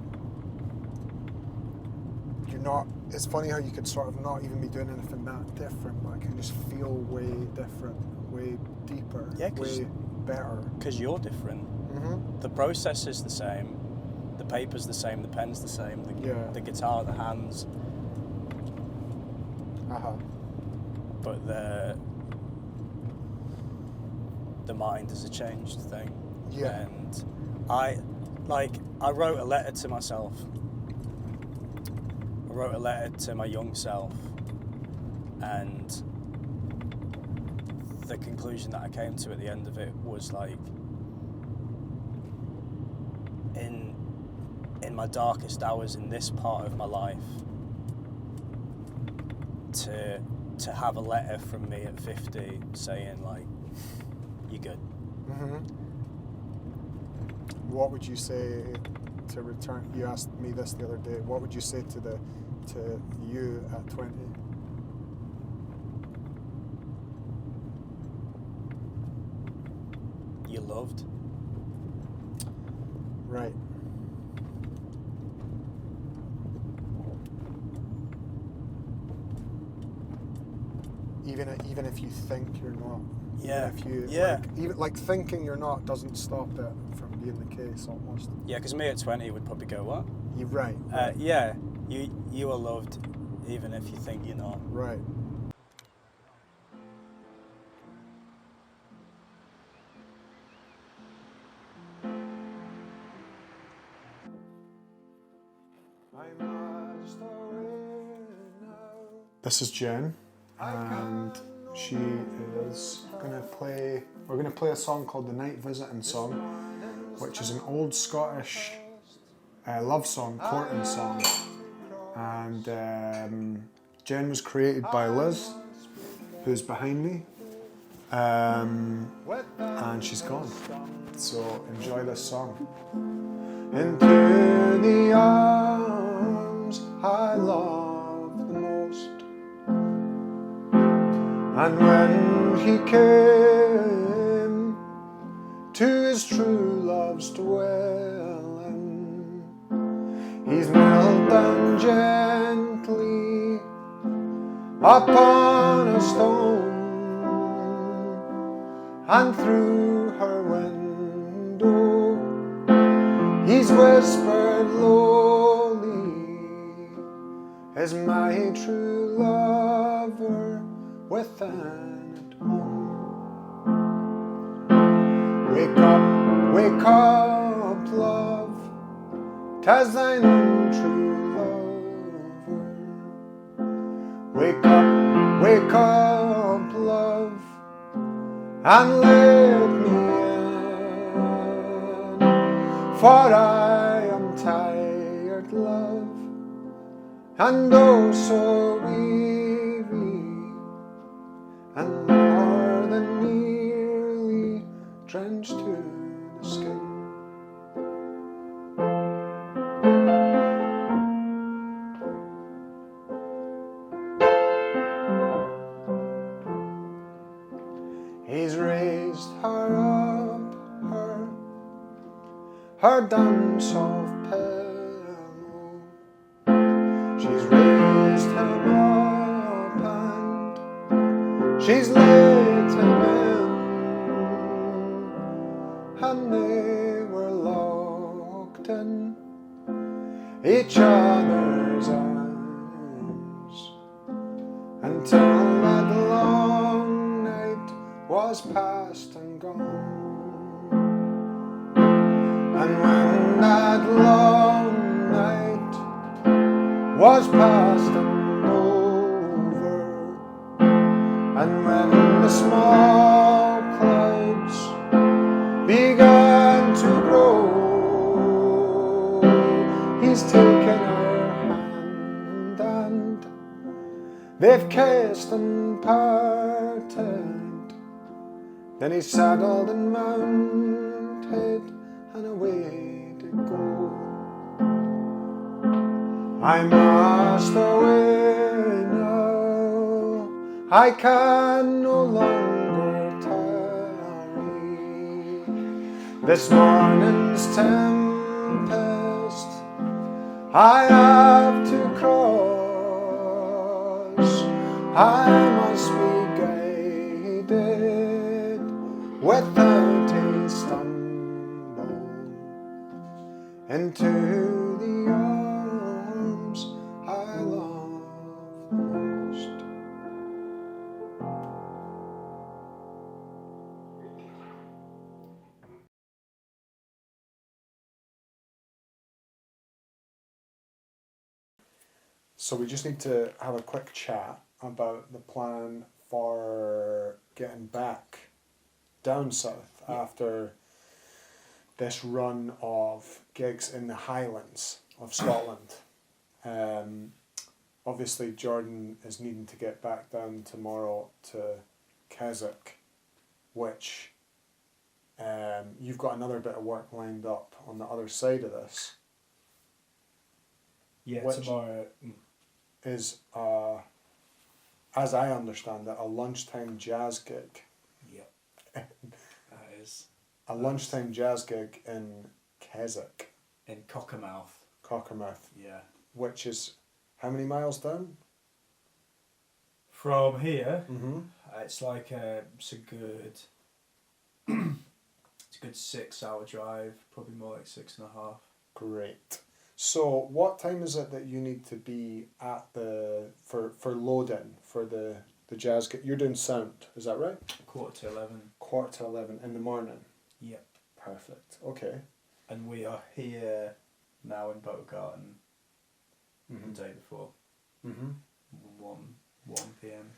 it's funny how you could sort of not even be doing anything that different, but I can just feel way different, way deeper, way better. Because you're different. Mm-hmm. The process is the same, the paper's the same, the pen's the same, the guitar, the hands. But the mind is a changed thing. Yeah. And I wrote a letter to myself. I wrote a letter to my young self, and the conclusion that I came to at the end of it was like, in my darkest hours in this part of my life, to have a letter from me at 50 saying like, you're good. Mm-hmm. What would you say to return? You asked me this the other day. What would you say to you at 20? You're loved. Right. Even if you think you're not. Yeah. If you, like thinking you're not doesn't stop it from being the case almost. Yeah, because me at 20 would probably go, what? You're right. Yeah, you are loved even if you think you're not. Right. This is Jen, and she is we're going to play a song called The Night Visiting Song, which is an old Scottish love song, courting song, And Jen was created by Liz, who's behind me. And she's gone. So enjoy this song. Into the arms I love the most. And when he came to his true love's dwelling, he's knelt down gently upon a stone, and through her window he's whispered lowly, is my true lover within at home. Wake up, love, 'tis thine true lover. Wake up, love, and let me in, for I am tired, love, and oh so weary, and more than nearly drenched to the skin. He's raised her up, her down soft pillow. She's raised him up and she's laid him in, and they were locked in each other's arms until that long night was past and gone. And when that long night was past and over, and when the small clouds began to grow, he's taken her hand and they've kissed and parted. Then he saddled and mounted and away to go. I must away now, I can no longer tarry. This morning's tempest I have to cross. I must be guided without a stumble into the arms I love most. So we just need to have a quick chat about the plan for getting back down south after this run of gigs in the Highlands of Scotland. Obviously Jordan is needing to get back down tomorrow to Keswick, which you've got another bit of work lined up on the other side of this. Yeah, which tomorrow. is, as I understand it, a lunchtime jazz gig. Yep. That is. A lunchtime jazz gig in Keswick. In Cockermouth. Cockermouth. Yeah. Which is how many miles down? From here, Mm-hmm. it's like it's a good 6-hour drive, probably more like 6.5. Great. So what time is it that you need to be at the for load-in for the jazz gig? You're doing sound, is that right? 11:15. 11:15 in the morning. Yep. Perfect. Okay. And we are here now in Bogarten Mm-hmm. the day before. Mm-hmm. 1 p.m.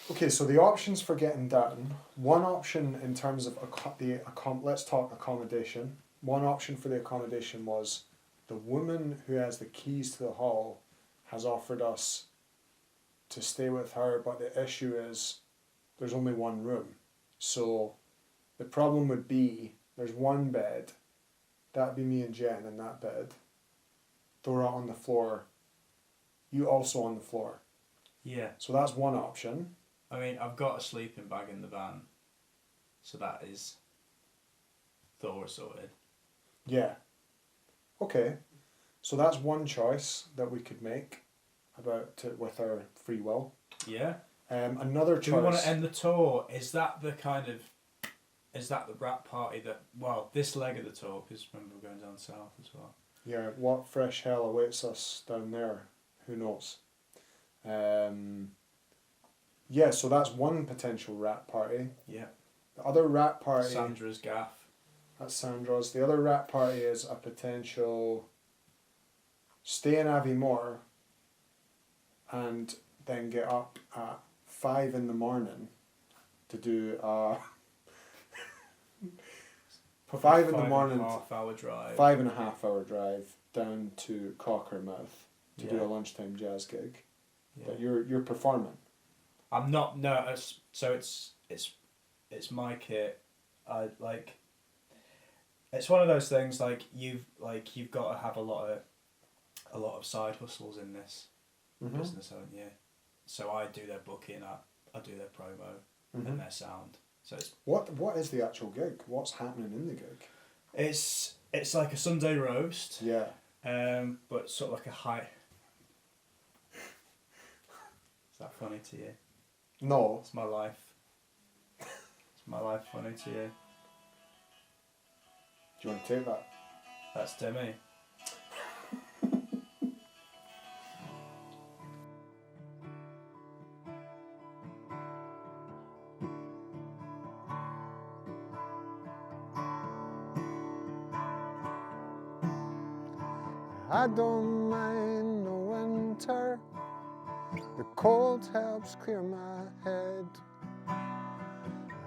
Okay, so the options for getting down. One option in terms of let's talk accommodation. One option for the accommodation was the woman who has the keys to the hall has offered us to stay with her, but the issue is there's only one room. So the problem would be there's one bed, that'd be me and Jen in that bed, Dora on the floor, you also on the floor. Yeah. So that's one option. I mean, I've got a sleeping bag in the van, so that is Thor sorted. Yeah. Okay. So that's one choice that we could make with our free will. Yeah. Another choice. Do we want to end the tour? Is that the wrap party that, well, this leg of the tour, because remember we're going down south as well. Yeah, what fresh hell awaits us down there? Who knows? Yeah, so that's one potential rat party. Yeah. The other rat party... Sandra's gaff. That's Sandra's. The other rat party is a potential stay in Aviemore and then get up at 5 in the morning to do a... 5 in the morning... 5.5 hour drive. 5.5 hour drive down to Cockermouth to do Yeah. a lunchtime jazz gig. Yeah. But you're performing. I'm not. No. So it's my kit. I like. It's one of those things like you've got to have a lot of side hustles in this business, haven't you? So I do their booking, I do their promo and their sound. So it's What is the actual gig? What's happening in the gig? it's like a Sunday roast. Yeah. But sort of like a high. Is that funny to you? No. It's my life. It's my life funny to you. Do you want to take that? That's Timmy. I don't mind the winter. The cold helps clear my head.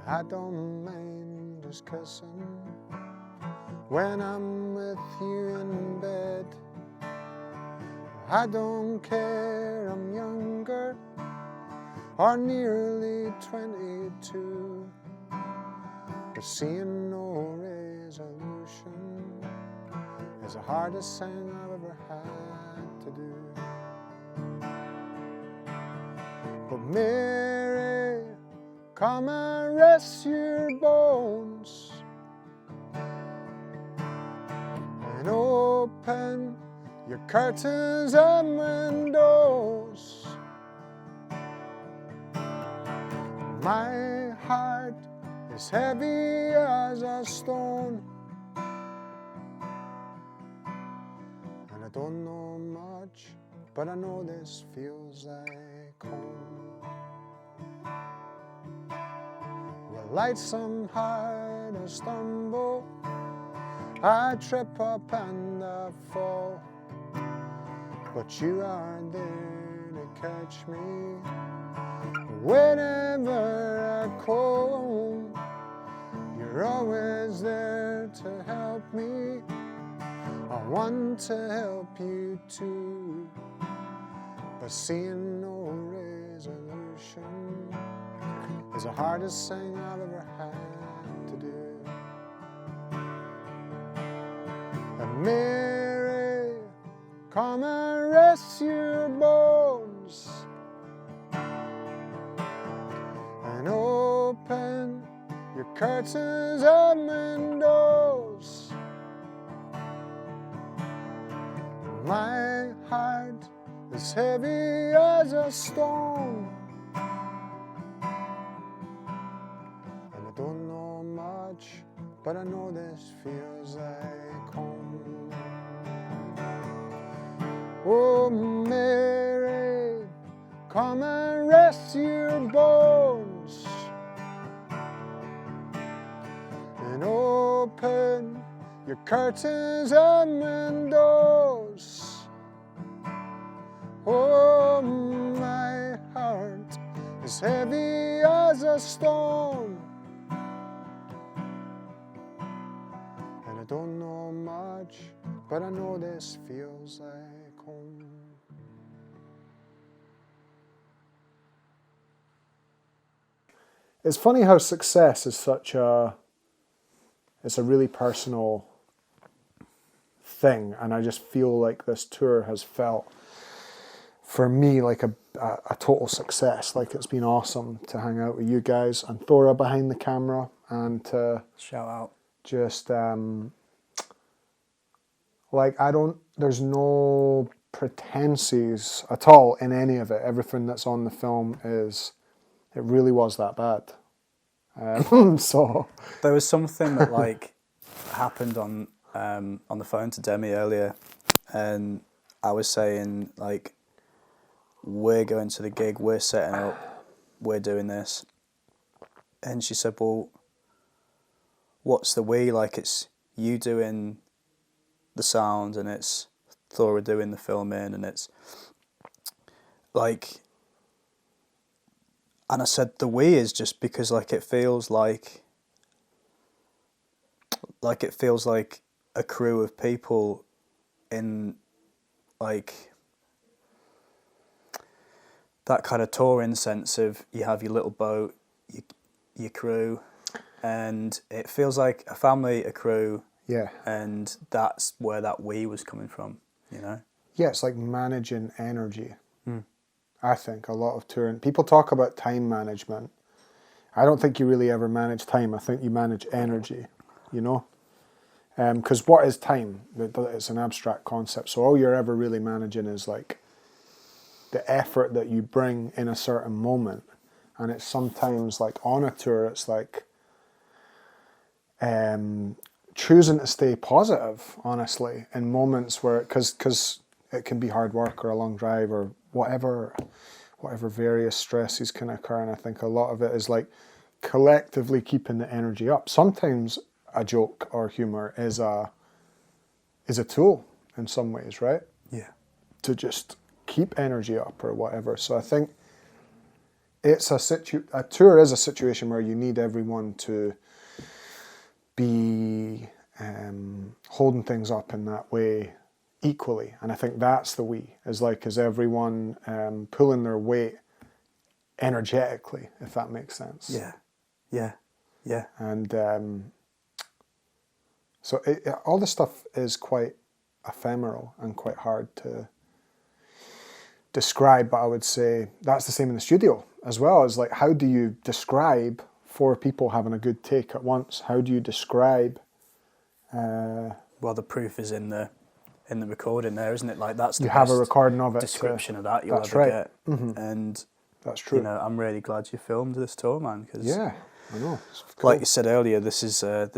I don't mind just kissing when I'm with you in bed. I don't care, I'm younger or nearly 22. But seeing no resolution is the hardest thing I've ever had to do. But Mary, come and rest your bones and open your curtains and windows. My heart is heavy as a stone, and I don't know much, but I know this feels like home. Well, light some hard I stumble, I trip up and I fall, but you are there to catch me whenever I call. You're always there to help me. I want to help you too, but seeing no resolution is the hardest thing I've ever had to do. And Mary, come and rest your bones and open your curtains and windows. My heart is heavy as a stone, and I don't know much, but I know this feels like home. Oh, Mary, come and rest your bones and open your curtains and windows. Oh, my heart is heavy as a stone, and I don't know much, but I know this feels like home. It's funny how success is it's a really personal thing, and I just feel like this tour has felt, for me, like a total success. Like, it's been awesome to hang out with you guys and Thora behind the camera, and to Shout out. just like, there's no pretenses at all in any of it. Everything that's on the film it really was that bad. So There was something that like happened on the phone to Demi earlier, and I was saying like, we're going to the gig, we're setting up, we're doing this, and she said, well, what's the we? Like, it's you doing the sound, and it's Thora doing the filming, and it's like, and I said the we is just because like it feels like a crew of people in like that kind of touring sense of, you have your little boat, your crew, and it feels like a family, a crew. yeah. And that's where that we was coming from, you know? Yeah, it's like managing energy. I think a lot of touring, people talk about time management. I don't think you really ever manage time. I think you manage energy, you know? Because what is time? It's an abstract concept. So all you're ever really managing is like the effort that you bring in a certain moment. And it's sometimes like on a tour, it's like choosing to stay positive, honestly, in moments where, because it can be hard work or a long drive or whatever various stresses can occur. And I think a lot of it is like collectively keeping the energy up. Sometimes a joke or humor is a tool in some ways, right? Yeah. To just keep energy up or whatever. So I think it's a tour is a situation where you need everyone to be holding things up in that way equally. And I think that's the we, is everyone pulling their weight energetically, if that makes sense. Yeah. And so all this stuff is quite ephemeral and quite hard to describe, but I would say that's the same in the studio as well. As like, how do you describe 4 people having a good take at once? How do you describe? Well, the proof is in the recording there, isn't it? Like, that's the You have a best recording of it. description of that you'll that's ever right. get. Mhm. And That's true. you know, I'm really glad you filmed this tour, man. Cause Yeah, I know. It's cool. like you said earlier, this is a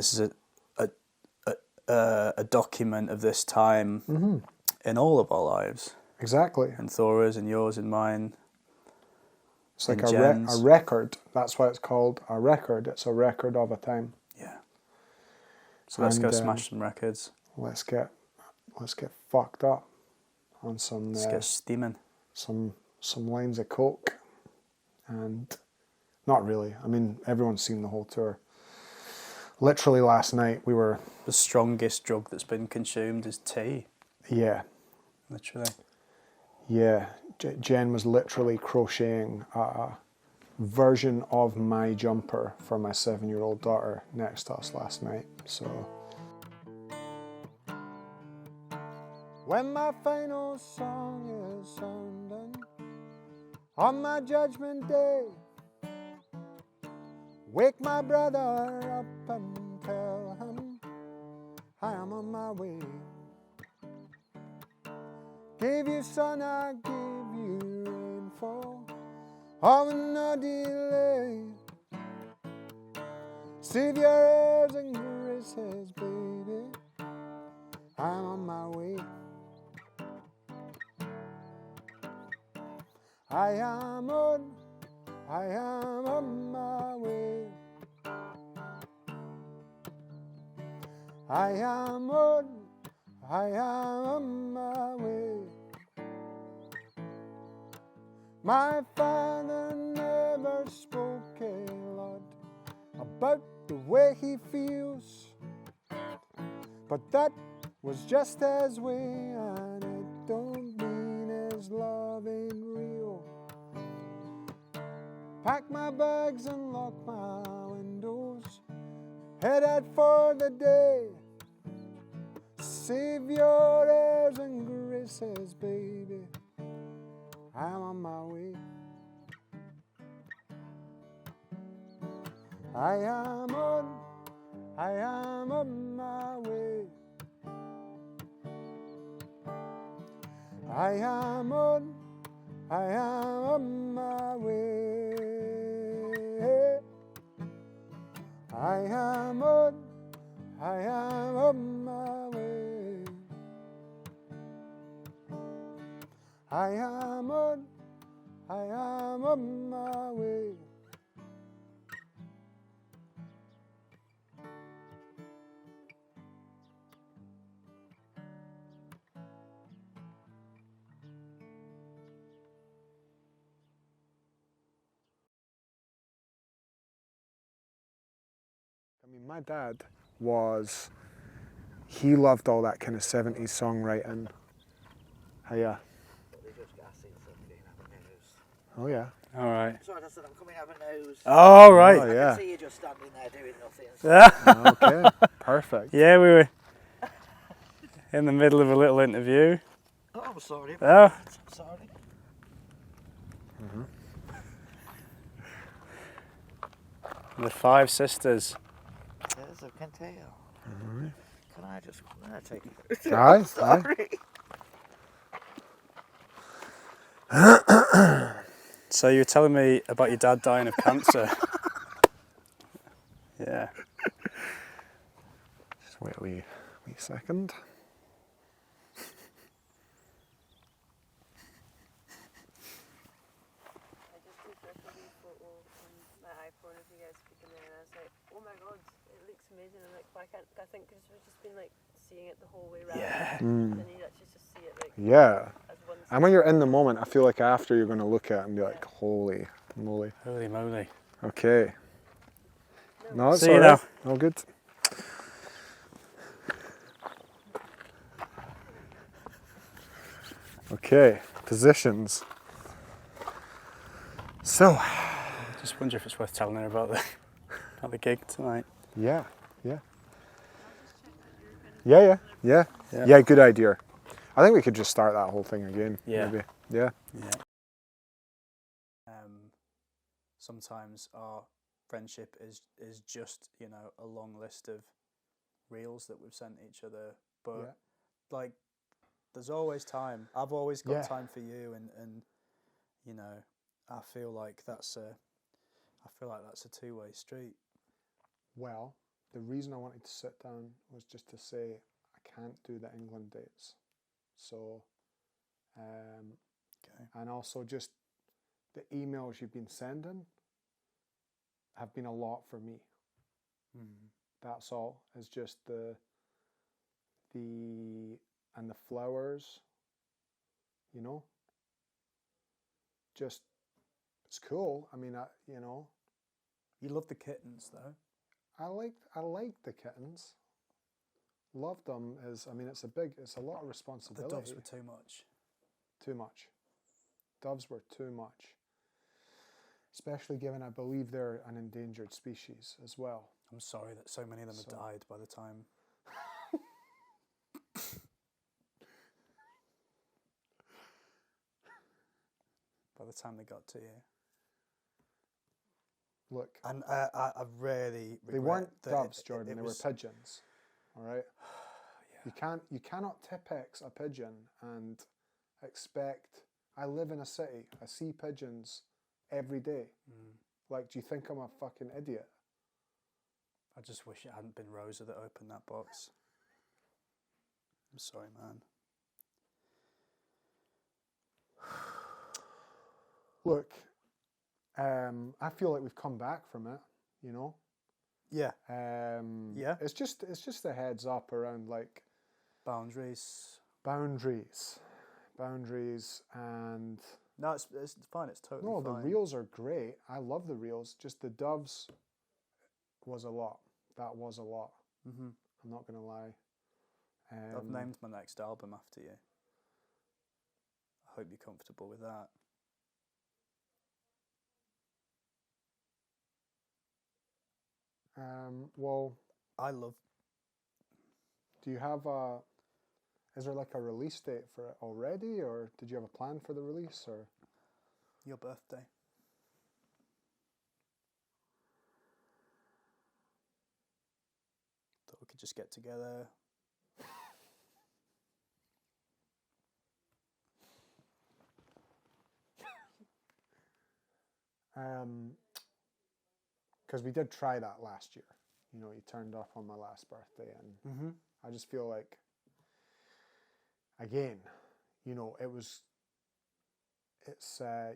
document of this time in all of our lives, Exactly. and Thora's and yours and mine. It's like and a Jen's. record. That's why it's called a record. It's a record of a time. Yeah. So let's go And, smash some records. Let's get fucked up on some Let's get steaming. some lines of coke, and not really. I mean, everyone's seen the whole tour. Literally last night we were. The strongest drug that's been consumed is tea. Yeah. Literally. Yeah. Jen was literally crocheting a version of my jumper for my 7-year-old daughter next to us last night. So. When my final song is sounding on my judgment day, wake my brother up and tell him I am on my way. Gave you sun, I gave you rainfall, all with no delay. Save your airs and graces, baby, I'm on my way. I am on my way. I am on my way. My father never spoke a lot about the way he feels, but that was just his way, and it don't mean his love ain't real. pack my bags and lock my windows, headed for the day. Save your airs and graces, baby, I'm on my way. I am on my way. I am on my way. I am on my way. I am on my way. I mean, my dad he loved all that kind of 70s songwriting. Yeah. Oh, yeah. All right. Sorry, I said I'm coming out of a nose. All right. Oh, I yeah. can see you just standing there doing nothing. Okay, perfect. Yeah, we were in the middle of a little interview. Oh, I'm sorry. Oh. I'm sorry. The Five Sisters. Yes, I can tell. Can I just take it? Aye, Sorry. So you were telling me about your dad dying of cancer. Yeah. Just wait a wee second. I just took like a wee photo on my iPhone of you guys speaking there, and I was like, oh my god, it looks amazing. And like, why can't I think because we've just been like seeing it the whole way round, and you actually just see it like Yeah. as one. And when you're in the moment, I feel like after you're going to look at it and be like, holy moly. Holy moly. Okay. No, it's See you all right. All good. Okay, positions. So, Just wonder if it's worth telling her about the gig tonight. yeah. Yeah. Yeah, good idea. I think we could just start that whole thing again. Yeah. Maybe. Yeah. Yeah. Sometimes our friendship is just, you know, a long list of reels that we've sent each other, but like there's always time. I've always got time for you, and you know, I feel like that's a two-way street. Well, the reason I wanted to sit down was just to say I can't do the England dates. So, and also just the emails you've been sending have been a lot for me. That's all. It's just the flowers, you know. Just it's cool. I mean, You love the kittens, though. I like the kittens. Love them is. I mean, it's a lot of responsibility. The doves were too much. Too much. Doves were too much. Especially given I believe they're an endangered species as well. I'm sorry that so many of them had died by the time. By the time they got to you. Look, And I really regret they weren't that doves, it Jordan. They were was- pigeons. All right. You cannot Tipex a pigeon and expect. I live in a city. I see pigeons every day. Like, do you think I'm a fucking idiot? I just wish it hadn't been Rosa that opened that box. I'm sorry, man. Look, I feel like we've come back from it. You know. Yeah. Yeah. It's just a heads up around like Boundaries. boundaries, and No, it's fine. It's totally no, fine. the reels are great. I love the reels. Just the doves was a lot. That was a lot. Mm-hmm. I'm not gonna lie. I've named my next album after you. I hope you're comfortable with that. Well, I love. do you have is there like a release date for it already, or did you have a plan for the release, or? Your birthday. Thought we could just get together. Because we did try that last year. You know, you turned up on my last birthday, and I just feel like, again, you know, it's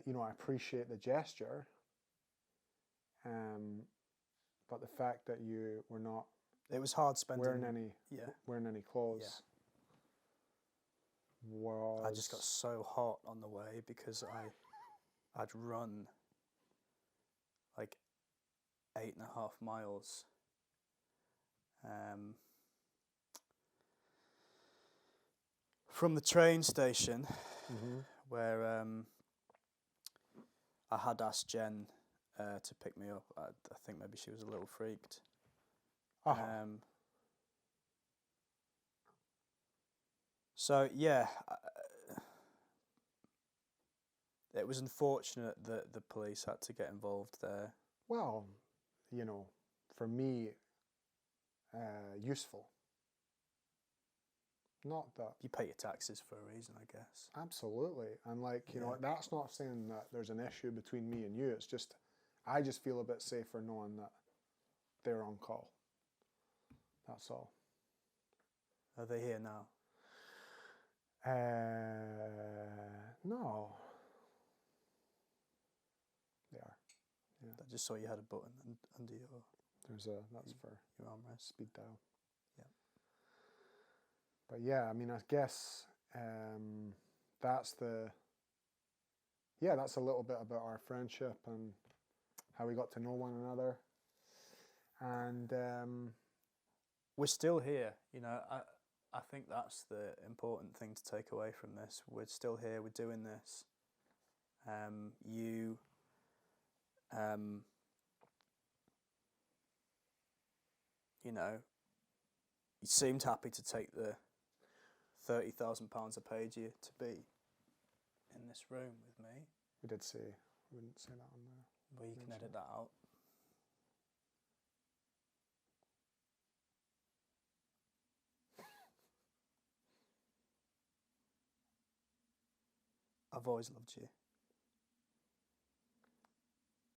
you know, I appreciate the gesture, but the fact that you were not It was hard spending. wearing any clothes was. I just got so hot on the way because I'd run like 8.5 miles. From the train station, where I had asked Jen to pick me up. I think maybe she was a little freaked. So yeah, it was unfortunate that the police had to get involved there. Well, you know, for me, useful. Not that. You pay your taxes for a reason, I guess. Absolutely. And like, you know, that's not saying that there's an issue between me and you. It's just, I just feel a bit safer knowing that they're on call. That's all. Are they here now? No. They are. Yeah. I just saw you had a button under your. That's for your armrest. Speed dial. Yeah. But yeah, I mean, I guess that's that's a little bit about our friendship and how we got to know one another. And we're still here, you know. I think that's the important thing to take away from this. We're still here. We're doing this. You know, you seemed happy to take the £30,000 I paid you to be in this room with me. We did say, we wouldn't say that on there. Well, you can edit that out. I've always loved you.